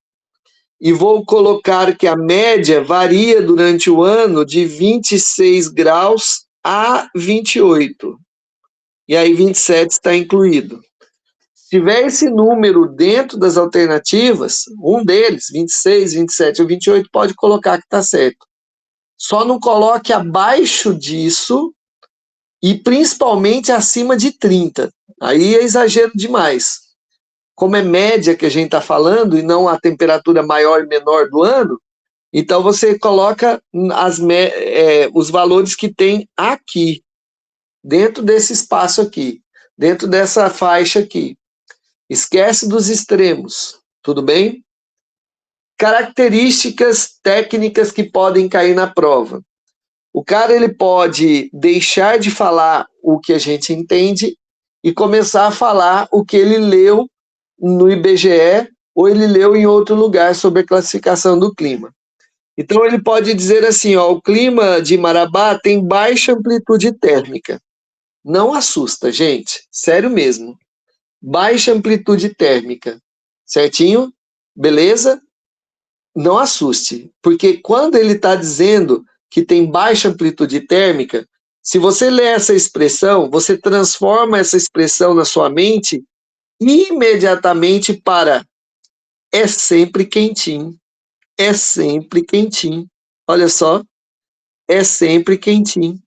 e vou colocar que a média varia durante o ano de 26 graus a 28. E aí 27 está incluído. Se tiver esse número dentro das alternativas, um deles, 26, 27 ou 28, pode colocar que está certo. Só não coloque abaixo disso e principalmente acima de 30. Aí é exagero demais. Como é média que a gente está falando e não a temperatura maior e menor do ano, então você coloca os valores que tem aqui, dentro desse espaço aqui, dentro dessa faixa aqui. Esquece dos extremos, tudo bem? Características técnicas que podem cair na prova. O cara ele pode deixar de falar o que a gente entende e começar a falar o que ele leu no IBGE ou ele leu em outro lugar sobre a classificação do clima. Então ele pode dizer assim, ó, o clima de Marabá tem baixa amplitude térmica. Não assusta, gente, sério mesmo. Baixa amplitude térmica, certinho? beleza? Não assuste, porque quando ele está dizendo que tem baixa amplitude térmica, se você lê essa expressão, você transforma essa expressão na sua mente imediatamente para é sempre quentinho, é sempre quentinho. Olha só, é sempre quentinho.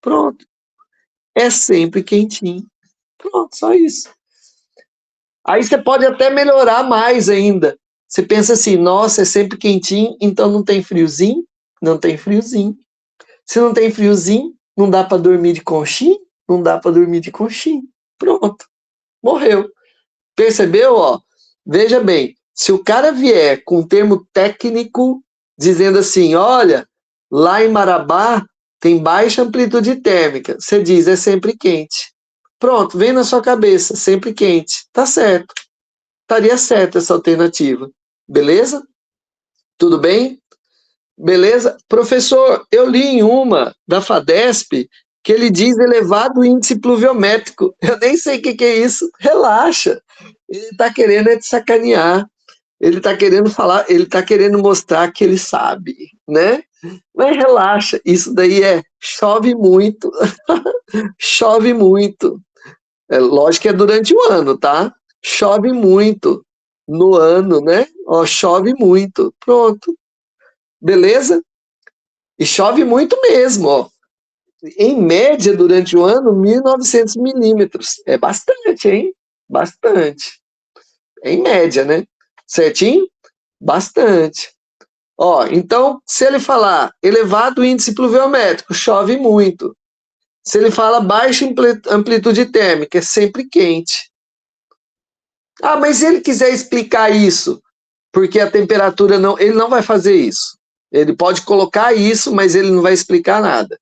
Pronto, é sempre quentinho. Pronto, só isso. Aí você pode até melhorar mais ainda. Você pensa assim, nossa, é sempre quentinho, então não tem friozinho? Não tem friozinho. Se não tem friozinho, não dá para dormir de conchinha? Não dá para dormir de conchinha. Pronto, morreu. Percebeu? Ó? Veja bem, se o cara vier com um termo técnico dizendo assim, olha, lá em Marabá tem baixa amplitude térmica, você diz, é sempre quente. Pronto, vem na sua cabeça, sempre quente. Tá certo. Estaria certa essa alternativa. Beleza? Tudo bem? Beleza? Professor, eu li em uma da FADESP que ele diz elevado índice pluviométrico. Eu nem sei o que é isso. Relaxa. Ele está querendo te sacanear. Ele está querendo falar, ele está querendo mostrar que ele sabe, né? Mas relaxa, isso daí chove muito. Chove muito. É lógico que é durante o ano, tá? Chove muito no ano, né? Ó, chove muito. Pronto. Beleza? E chove muito mesmo, ó. Em média, durante o ano, 1.900 milímetros. É bastante, hein? Bastante. Em média, né? Certinho? Bastante. Ó, então, se ele falar elevado índice pluviométrico, chove muito. Se ele fala baixa amplitude térmica, é sempre quente. Ah, mas se ele quiser explicar isso, porque a temperatura não... Ele não vai fazer isso. Ele pode colocar isso, mas ele não vai explicar nada.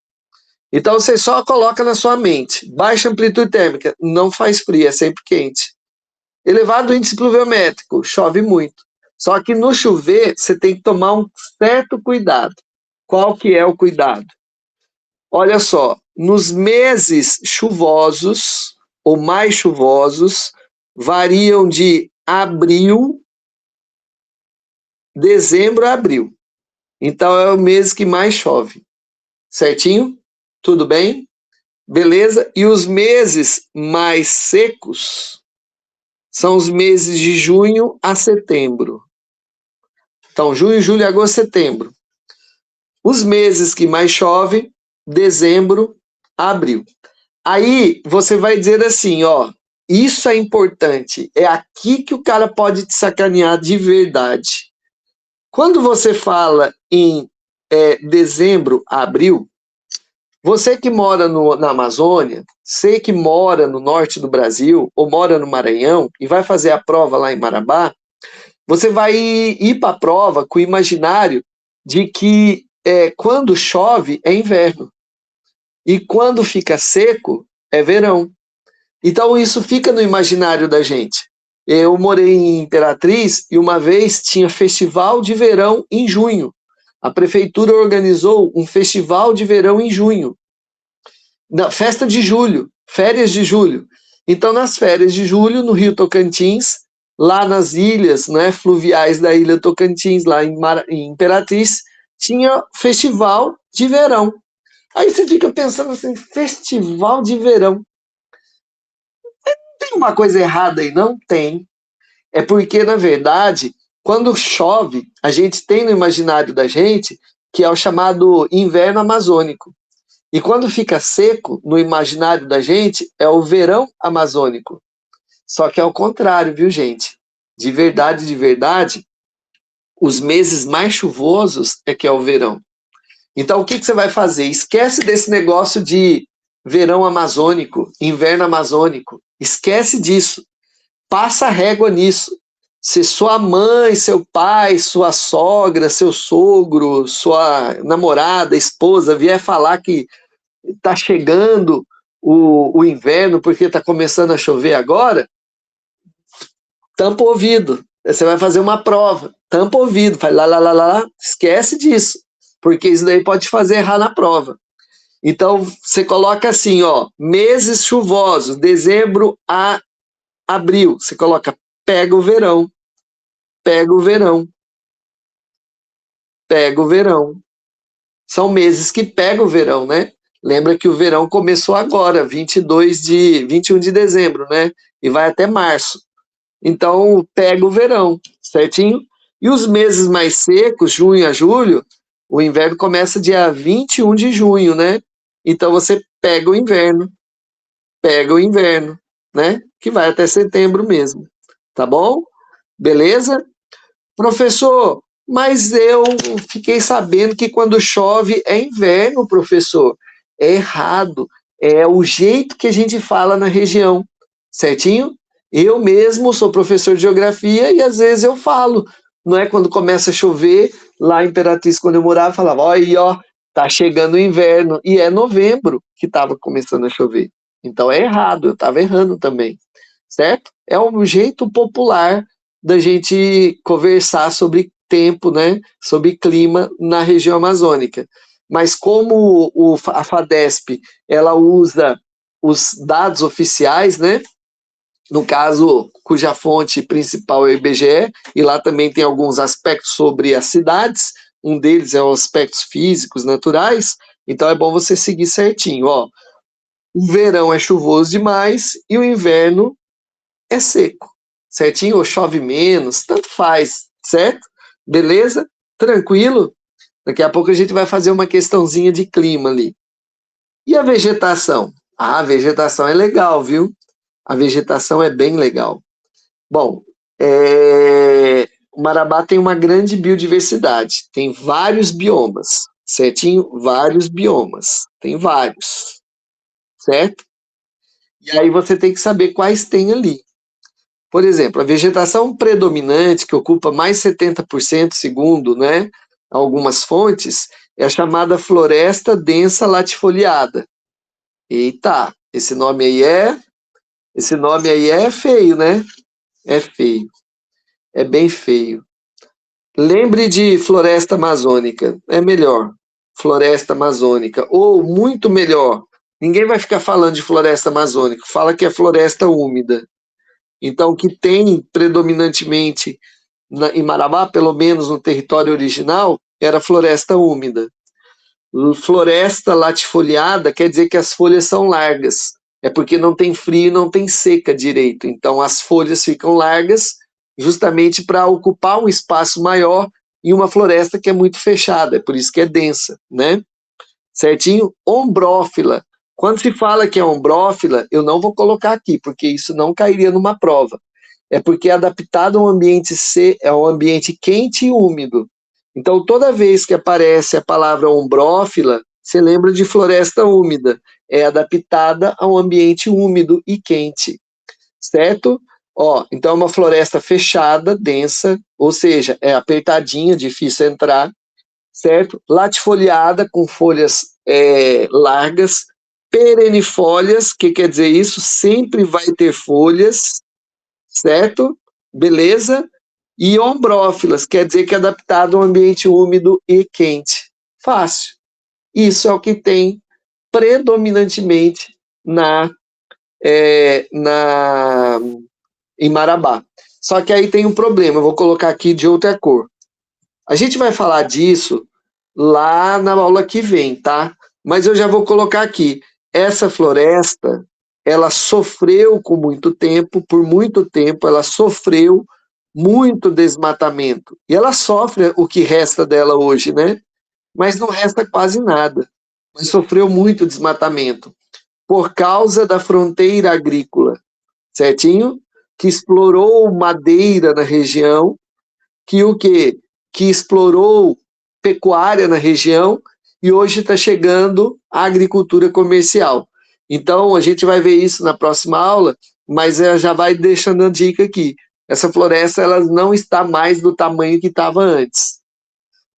Então, você só coloca na sua mente. Baixa amplitude térmica, não faz frio, é sempre quente. Elevado índice pluviométrico, chove muito. Só que no chover, você tem que tomar um certo cuidado. Qual que é o cuidado? Olha só, nos meses chuvosos, ou mais chuvosos, variam de abril, dezembro a abril. Então, é o mês que mais chove. Certinho? Tudo bem? Beleza? E os meses mais secos são os meses de junho a setembro. Então, junho, julho, agosto, setembro. Os meses que mais chove, dezembro, abril. Aí você vai dizer assim, ó, isso é importante, é aqui que o cara pode te sacanear de verdade. Quando você fala em dezembro, abril, você que mora na Amazônia, você que mora no norte do Brasil, ou mora no Maranhão, e vai fazer a prova lá em Marabá, você vai ir para a prova com o imaginário de que quando chove é inverno, e quando fica seco é verão. Então isso fica no imaginário da gente. Eu morei em Imperatriz e uma vez tinha festival de verão em junho. A prefeitura organizou um festival de verão em junho. Na festa de julho, férias de julho. Então, nas férias de julho, no Rio Tocantins, lá nas ilhas, né, fluviais da ilha Tocantins, lá em Imperatriz, tinha festival de verão. Aí você fica pensando assim, festival de verão. Tem uma coisa errada aí? Não tem. É porque, na verdade, quando chove, a gente tem no imaginário da gente que é o chamado inverno amazônico. E quando fica seco, no imaginário da gente, é o verão amazônico. Só que é o contrário, viu, gente? De verdade, os meses mais chuvosos é que é o verão. Então, o que você vai fazer? Esquece desse negócio de verão amazônico, inverno amazônico. Esquece disso. Passa a régua nisso. Se sua mãe, seu pai, sua sogra, seu sogro, sua namorada, esposa vier falar que está chegando o inverno porque está começando a chover agora, tampa o ouvido. Você vai fazer uma prova, tampa o ouvido, faz lá, esquece disso, porque isso daí pode fazer errar na prova. Então, você coloca assim, ó, meses chuvosos, dezembro a abril, você coloca, pega o verão. pega o verão. Pega o verão. São meses que pega o verão, né? Lembra que o verão começou agora, 21 de dezembro, né? E vai até março. Então, pega o verão, certinho? E os meses mais secos, junho a julho, o inverno começa dia 21 de junho, né? Então, você pega o inverno, né? Que vai até setembro mesmo, tá bom? Beleza? Professor, mas eu fiquei sabendo que quando chove é inverno, professor. É errado. É o jeito que a gente fala na região, certinho? Eu mesmo sou professor de geografia e às vezes eu falo, não é? Quando começa a chover, lá em Imperatriz, quando eu morava, eu falava, ó, aí, ó, tá chegando o inverno. E é novembro que estava começando a chover. Então é errado, eu estava errando também, certo? É um jeito popular da gente conversar sobre tempo, né, sobre clima na região amazônica. Mas como a FADESP ela usa os dados oficiais, né, no caso, cuja fonte principal é o IBGE, e lá também tem alguns aspectos sobre as cidades, um deles é os aspectos físicos, naturais, então é bom você seguir certinho, ó. O verão é chuvoso demais e o inverno é seco, certinho? Ou chove menos, tanto faz, certo? Beleza? Tranquilo? Daqui a pouco a gente vai fazer uma questãozinha de clima ali. E a vegetação? Ah, a vegetação é legal, viu? A vegetação é bem legal. Bom, o Marabá tem uma grande biodiversidade, tem vários biomas, certinho? Vários biomas, tem vários, certo? E aí você tem que saber quais tem ali. Por exemplo, a vegetação predominante, que ocupa mais 70%, segundo, né, algumas fontes, é a chamada floresta densa latifoliada. Eita, esse nome aí é feio, né? É feio, é bem feio. Lembre de floresta amazônica, é melhor. Floresta amazônica, ou muito melhor. Ninguém vai ficar falando de floresta amazônica, fala que é floresta úmida. Então, o que tem predominantemente em Marabá, pelo menos no território original, era floresta úmida. Floresta latifoliada quer dizer que as folhas são largas. É porque não tem frio e não tem seca direito. Então, as folhas ficam largas justamente para ocupar um espaço maior em uma floresta que é muito fechada. É por isso que é densa, né? Certinho? Ombrófila. Quando se fala que é ombrófila, eu não vou colocar aqui, porque isso não cairia numa prova. É porque é adaptado a um ambiente quente e úmido. Então, toda vez que aparece a palavra ombrófila, você lembra de floresta úmida. É adaptada a um ambiente úmido e quente, certo? Ó, então, é uma floresta fechada, densa, ou seja, é apertadinha, difícil entrar, certo? Latifoliada, com folhas largas, perennifólias, que quer dizer isso? Sempre vai ter folhas, certo? Beleza? E ombrófilas, quer dizer que é adaptado a um ambiente úmido e quente. Fácil. Isso é o que tem predominantemente em Marabá. Só que aí tem um problema, eu vou colocar aqui de outra cor. A gente vai falar disso lá na aula que vem, tá? Mas eu já vou colocar aqui. Essa floresta, ela sofreu por muito tempo, ela sofreu muito desmatamento. E ela sofre o que resta dela hoje, né? Mas não resta quase nada. Mas sofreu muito desmatamento por causa da fronteira agrícola, certinho? Que explorou madeira na região, que o quê? Que explorou pecuária na região e hoje está chegando a agricultura comercial. Então, a gente vai ver isso na próxima aula, mas ela já vai deixando a dica aqui. Essa floresta ela não está mais do tamanho que estava antes.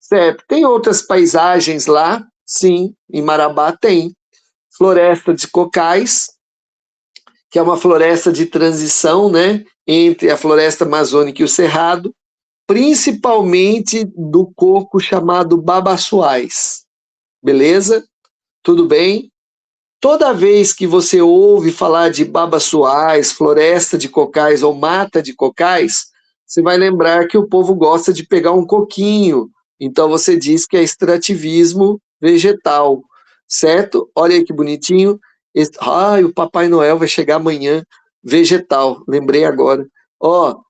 Certo? Tem outras paisagens lá? Sim, em Marabá tem. Floresta de cocais, que é uma floresta de transição, né, entre a floresta amazônica e o cerrado, principalmente do coco chamado babaçoais. Beleza? Tudo bem? Toda vez que você ouve falar de babaçoais, floresta de cocais ou mata de cocais, você vai lembrar que o povo gosta de pegar um coquinho. Então você diz que é extrativismo vegetal, certo? Olha aí que bonitinho. Ai, o Papai Noel vai chegar amanhã. Vegetal, lembrei agora. Ó,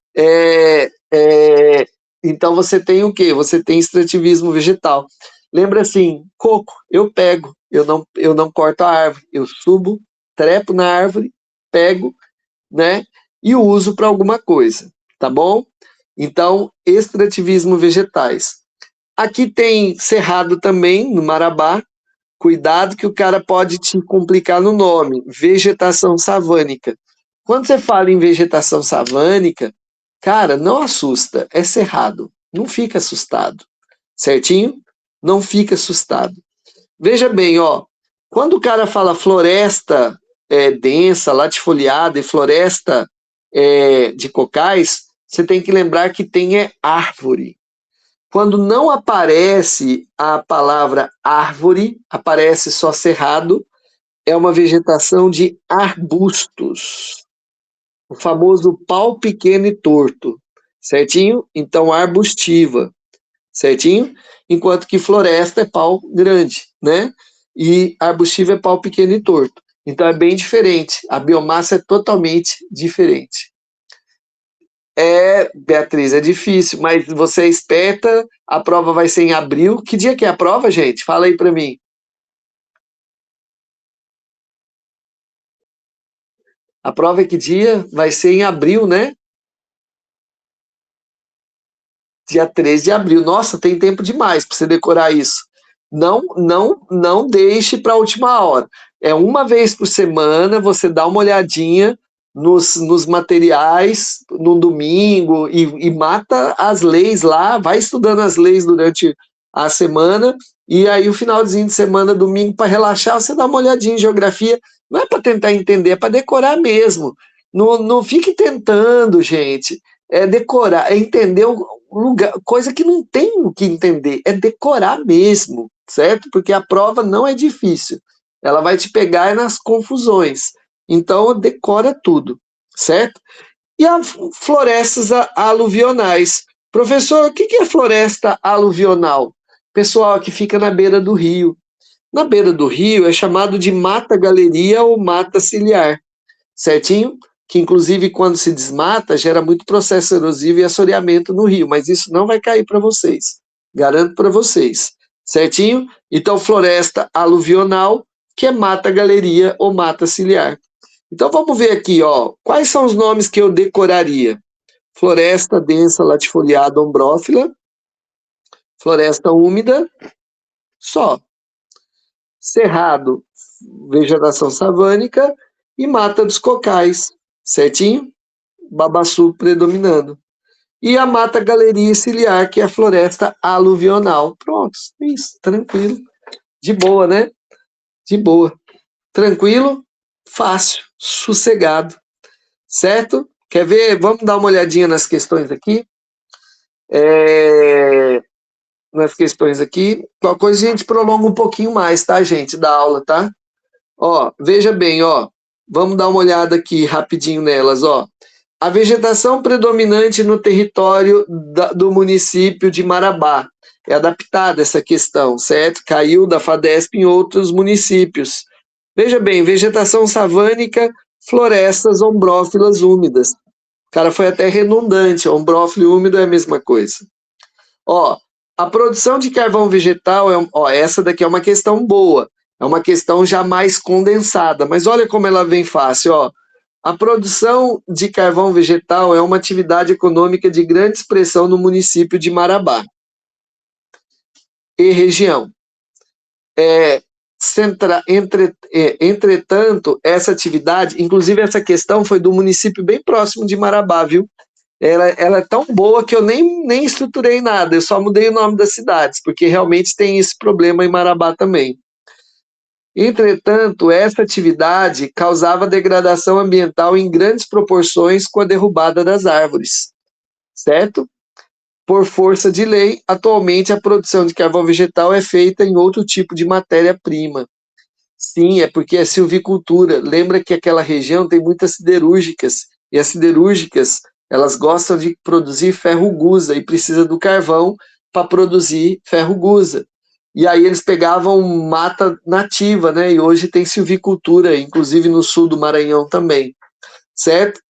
então você tem o quê? Você tem extrativismo vegetal. Lembra assim, coco, eu pego, eu não corto a árvore, eu subo, trepo na árvore, pego, né, e uso para alguma coisa, tá bom? Então, extrativismo vegetais. Aqui tem cerrado também, no Marabá, cuidado que o cara pode te complicar no nome, vegetação savânica. Quando você fala em vegetação savânica, cara, não assusta, é cerrado, não fica assustado, certinho? Não fica assustado. Veja bem, ó, quando o cara fala floresta densa, latifoliada e floresta de cocais, você tem que lembrar que tem árvore. Quando não aparece a palavra árvore, aparece só cerrado, é uma vegetação de arbustos. O famoso pau pequeno e torto, certinho? Então, arbustiva, certinho? Enquanto que floresta é pau grande, né? E arbustiva é pau pequeno e torto. Então, é bem diferente. A biomassa é totalmente diferente. Beatriz, é difícil, mas você é esperta, a prova vai ser em abril. Que dia que é a prova, gente? Fala aí para mim. A prova é que dia? Vai ser em abril, né? Dia 13 de abril. Nossa, tem tempo demais para você decorar isso. Não deixe para a última hora. É uma vez por semana, você dá uma olhadinha nos materiais no domingo e mata as leis lá, vai estudando as leis durante a semana e aí o finalzinho de semana, domingo, para relaxar, você dá uma olhadinha em geografia. Não é para tentar entender, é para decorar mesmo. Não fique tentando, gente. É decorar, é entender o lugar, coisa que não tem o que entender, é decorar mesmo, certo? Porque a prova não é difícil. Ela vai te pegar nas confusões. Então, decora tudo, certo? E as florestas aluvionais. Professor, o que é floresta aluvional? Pessoal que fica na beira do rio. Na beira do rio é chamado de mata-galeria ou mata ciliar, certinho? Que inclusive quando se desmata gera muito processo erosivo e assoreamento no rio, mas isso não vai cair para vocês, garanto para vocês, certinho? Então floresta aluvional, que é mata-galeria ou mata ciliar. Então vamos ver aqui, ó, quais são os nomes que eu decoraria? Floresta densa latifoliada ombrófila, floresta úmida, só. Cerrado, vegetação savânica e mata dos cocais, certinho? Babaçu predominando. E a mata galeria ciliar, que é a floresta aluvional. Pronto, isso, tranquilo. De boa, né? De boa. Tranquilo, fácil, sossegado. Certo? Quer ver? Vamos dar uma olhadinha nas questões aqui. Nas questões aqui. Qualquer coisa a gente prolonga um pouquinho mais, tá, gente? Da aula, tá? Ó, veja bem, ó. Vamos dar uma olhada aqui rapidinho nelas, ó. A vegetação predominante no território do município de Marabá. É adaptada essa questão, certo? Caiu da FADESP em outros municípios. Veja bem, vegetação savânica, florestas ombrófilas úmidas. O cara foi até redundante, ombrófilo e úmido é a mesma coisa. Ó, a produção de carvão vegetal, essa daqui é uma questão boa. É uma questão já mais condensada, mas olha como ela vem fácil, ó. A produção de carvão vegetal é uma atividade econômica de grande expressão no município de Marabá e região. Entretanto, essa atividade, inclusive essa questão foi do município bem próximo de Marabá, viu? Ela é tão boa que eu nem estruturei nada, eu só mudei o nome das cidades, porque realmente tem esse problema em Marabá também. Entretanto, essa atividade causava degradação ambiental em grandes proporções com a derrubada das árvores, certo? Por força de lei, atualmente a produção de carvão vegetal é feita em outro tipo de matéria-prima. Sim, é porque é silvicultura. Lembra que aquela região tem muitas siderúrgicas, e as siderúrgicas Elas gostam de produzir ferro-gusa e precisa do carvão para produzir ferro-gusa. E aí eles pegavam mata nativa, né? E hoje tem silvicultura, inclusive no sul do Maranhão também, certo?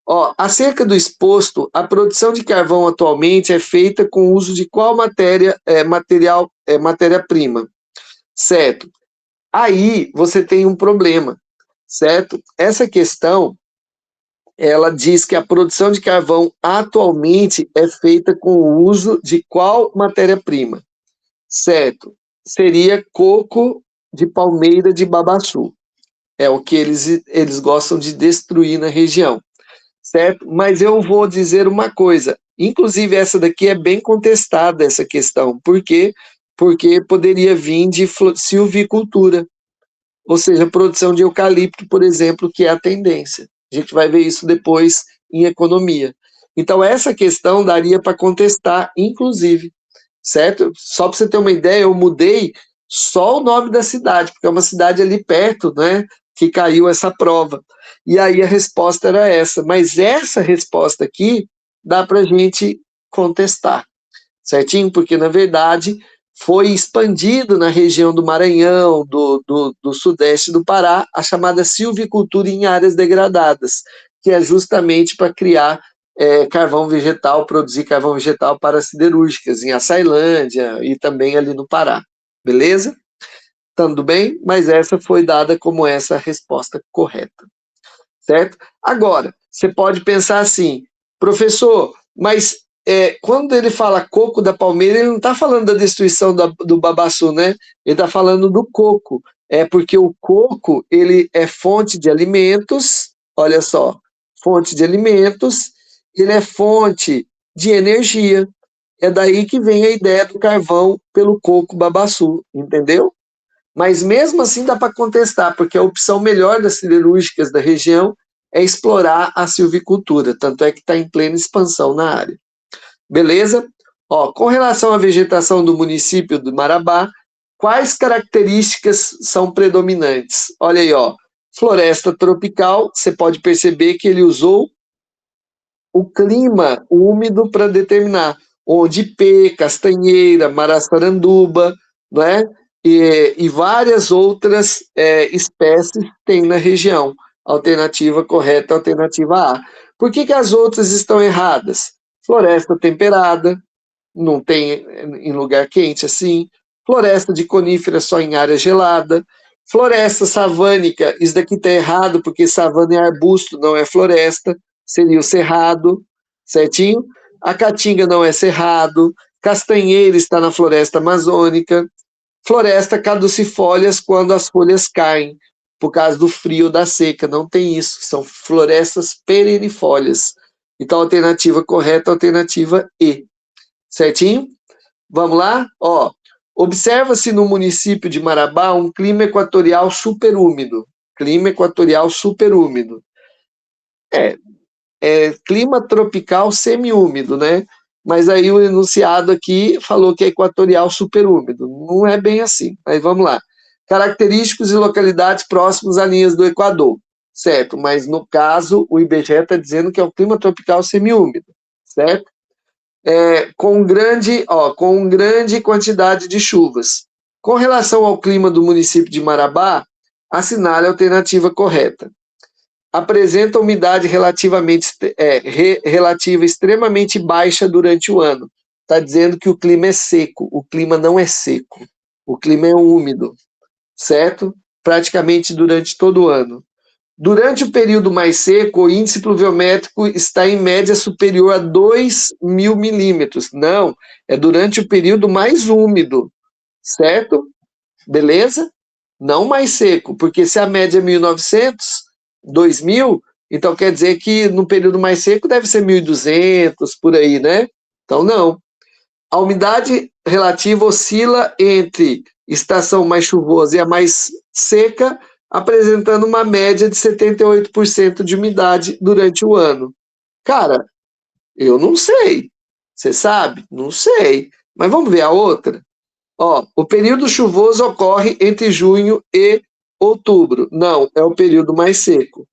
Ó, acerca do exposto, a produção de carvão atualmente é feita com o uso de qual matéria-prima, certo? Aí você tem um problema, certo? Essa questão, ela diz que a produção de carvão atualmente é feita com o uso de qual matéria-prima, certo? Seria coco de palmeira de babaçu. É o que eles gostam de destruir na região, certo? Mas eu vou dizer uma coisa, inclusive essa daqui é bem contestada, essa questão. Por quê? Porque poderia vir de silvicultura, ou seja, produção de eucalipto, por exemplo, que é a tendência. A gente vai ver isso depois em economia. Então, essa questão daria para contestar, inclusive, certo? Só para você ter uma ideia, eu mudei só o nome da cidade, porque é uma cidade ali perto, né, que caiu essa prova. E aí a resposta era essa. Mas essa resposta aqui dá para a gente contestar, certinho? Porque, na verdade, foi expandido na região do Maranhão, do sudeste do Pará, a chamada silvicultura em áreas degradadas, que é justamente para criar carvão vegetal, produzir carvão vegetal para siderúrgicas, em Açailândia e também ali no Pará. Beleza? Tudo bem? Mas essa foi dada como essa resposta correta. Certo? Agora, você pode pensar assim, professor, mas quando ele fala coco da palmeira, ele não está falando da destruição do babaçu, né? Ele está falando do coco. É porque o coco, ele é fonte de alimentos, olha só, fonte de alimentos, ele é fonte de energia. É daí que vem a ideia do carvão pelo coco babaçu, entendeu? Mas mesmo assim dá para contestar, porque a opção melhor das siderúrgicas da região é explorar a silvicultura, tanto é que está em plena expansão na área. Beleza? Ó, com relação à vegetação do município do Marabá, quais características são predominantes? Olha aí, ó, floresta tropical, você pode perceber que ele usou o clima úmido para determinar, onde ipê, castanheira, maraçaranduba, não é? E várias outras espécies tem na região. Alternativa correta, alternativa A. Por que as outras estão erradas? Floresta temperada, não tem em lugar quente assim. Floresta de conífera só em área gelada. Floresta savânica, isso daqui está errado, porque savana é arbusto, não é floresta, seria o cerrado, certinho? A caatinga não é cerrado, castanheira está na floresta amazônica, floresta caducifólias quando as folhas caem, por causa do frio da seca, não tem isso, são florestas perennifólias. Então, a alternativa correta é a alternativa E, certinho? Vamos lá? Ó, observa-se no município de Marabá um clima equatorial superúmido. Clima equatorial superúmido. Clima tropical semiúmido, né? Mas aí o enunciado aqui falou que é equatorial superúmido. Não é bem assim, mas vamos lá. Característicos e localidades próximos a linhas do Equador, certo? Mas no caso, o IBGE está dizendo que é o clima tropical semiúmido, certo? Com grande quantidade de chuvas. Com relação ao clima do município de Marabá, assinale a alternativa correta. Apresenta umidade relativa extremamente baixa durante o ano. Está dizendo que o clima é seco. O clima não é seco. O clima é úmido, certo? Praticamente durante todo o ano. Durante o período mais seco, o índice pluviométrico está em média superior a 2.000 milímetros. Não, é durante o período mais úmido, certo? Beleza? Não mais seco, porque se a média é 1.900, 2.000, então quer dizer que no período mais seco deve ser 1.200, por aí, né? Então, não. A umidade relativa oscila entre estação mais chuvosa e a mais seca, apresentando uma média de 78% de umidade durante o ano. Cara, eu não sei. Você sabe? Não sei. Mas vamos ver a outra? Ó, o período chuvoso ocorre entre junho e outubro. Não, é o período mais seco.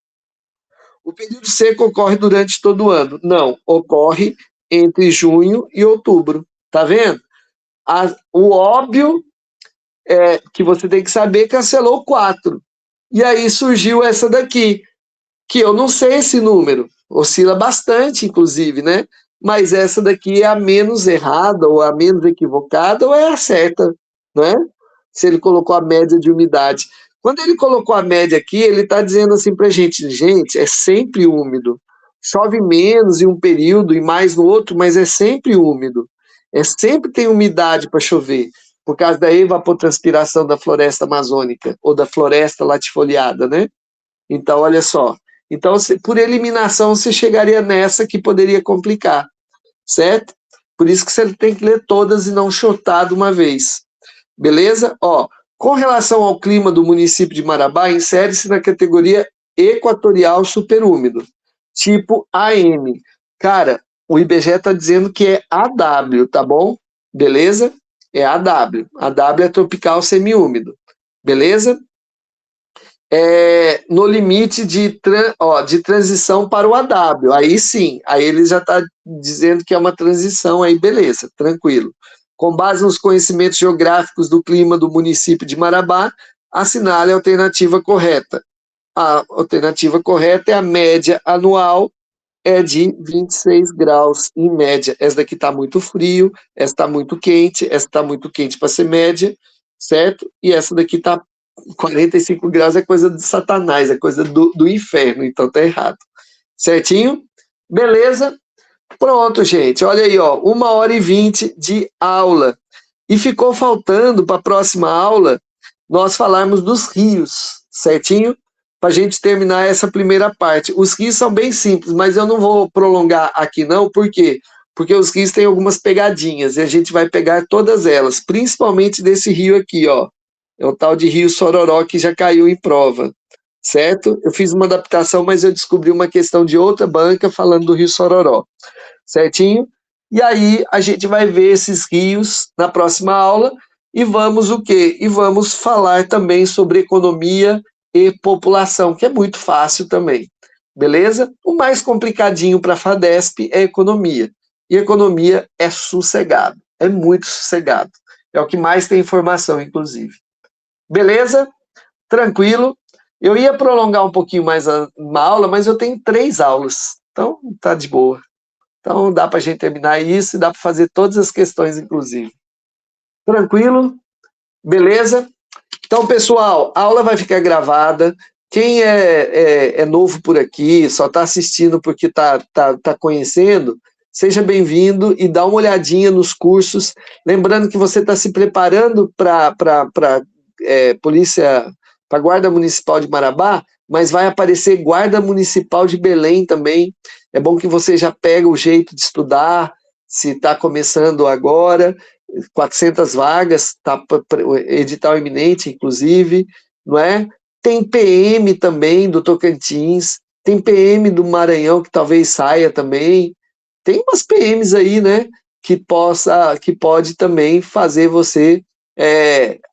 O período seco ocorre durante todo o ano. Não, ocorre entre junho e outubro. Tá vendo? O óbvio é que você tem que saber, cancelou 4. E aí surgiu essa daqui, que eu não sei esse número, oscila bastante, inclusive, né? Mas essa daqui é a menos errada, ou a menos equivocada, ou é a certa, né? Se ele colocou a média de umidade. Quando ele colocou a média aqui, ele está dizendo assim para a gente, gente, é sempre úmido. Chove menos em um período e mais no outro, mas é sempre úmido. É sempre tem umidade para chover, por causa da evapotranspiração da floresta amazônica, ou da floresta latifoliada, né? Então, olha só. Então, por eliminação, você chegaria nessa que poderia complicar, certo? Por isso que você tem que ler todas e não chutar de uma vez. Beleza? Ó, com relação ao clima do município de Marabá, insere-se na categoria equatorial superúmido, tipo AM. Cara, o IBGE está dizendo que é AW, tá bom? Beleza? É AW. AW é tropical semiúmido. Beleza? No limite de transição para o AW. Aí sim, aí ele já está dizendo que é uma transição, aí beleza, tranquilo. Com base nos conhecimentos geográficos do clima do município de Marabá, assinale a alternativa correta. A alternativa correta é a média anual, é de 26 graus em média. Essa daqui está muito frio, essa está muito quente, essa está muito quente para ser média, certo? E essa daqui está 45 graus, é coisa de Satanás, é coisa do inferno, então tá errado. Certinho? Beleza? Pronto, gente. Olha aí, ó, 1h20 de aula. E ficou faltando para a próxima aula nós falarmos dos rios, certinho? Para a gente terminar essa primeira parte. Os rios são bem simples, mas eu não vou prolongar aqui não, por quê? Porque os rios têm algumas pegadinhas e a gente vai pegar todas elas, principalmente desse rio aqui, ó. É o tal de Rio Sororó que já caiu em prova, certo? Eu fiz uma adaptação, mas eu descobri uma questão de outra banca falando do Rio Sororó, certinho? E aí a gente vai ver esses rios na próxima aula e vamos o quê? E vamos falar também sobre economia e população, que é muito fácil também, beleza? O mais complicadinho para a FADESP é economia. E economia é sossegado, é muito sossegado. É o que mais tem informação, inclusive. Beleza? Tranquilo. Eu ia prolongar um pouquinho mais uma aula, mas eu tenho 3 aulas, então tá de boa. Então dá para a gente terminar isso e dá para fazer todas as questões, inclusive. Tranquilo? Beleza? Então, pessoal, a aula vai ficar gravada. Quem é novo por aqui, só está assistindo porque tá conhecendo, seja bem-vindo e dá uma olhadinha nos cursos. Lembrando que você está se preparando para polícia, para a Guarda Municipal de Marabá, mas vai aparecer Guarda Municipal de Belém também. É bom que você já pega o jeito de estudar, se está começando agora. 400 vagas, tá, edital iminente, inclusive, não é? Tem PM também do Tocantins, tem PM do Maranhão que talvez saia também. Tem umas PMs aí, né, que pode também fazer você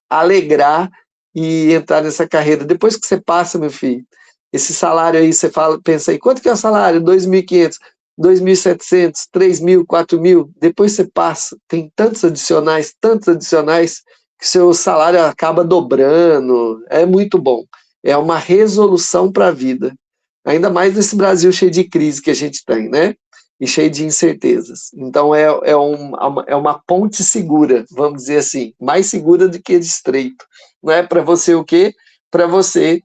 alegrar e entrar nessa carreira. Depois que você passa, meu filho, esse salário aí, você pensa aí, quanto que é o salário? 2.500, 2.700, 3.000, 4.000, depois você passa, tem tantos adicionais, que seu salário acaba dobrando, é muito bom. É uma resolução para a vida. Ainda mais nesse Brasil cheio de crise que a gente tem, né? E cheio de incertezas. Então é uma ponte segura, vamos dizer assim, mais segura do que de estreito. Não é para você o quê? Para você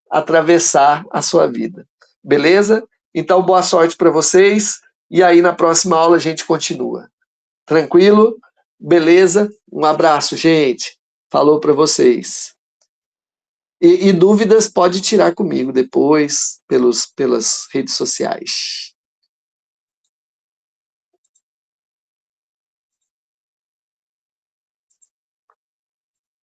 atravessar a sua vida. Beleza? Então, boa sorte para vocês. E aí, na próxima aula, a gente continua. Tranquilo? Beleza? Um abraço, gente. Falou para vocês. E dúvidas pode tirar comigo depois, pelas redes sociais.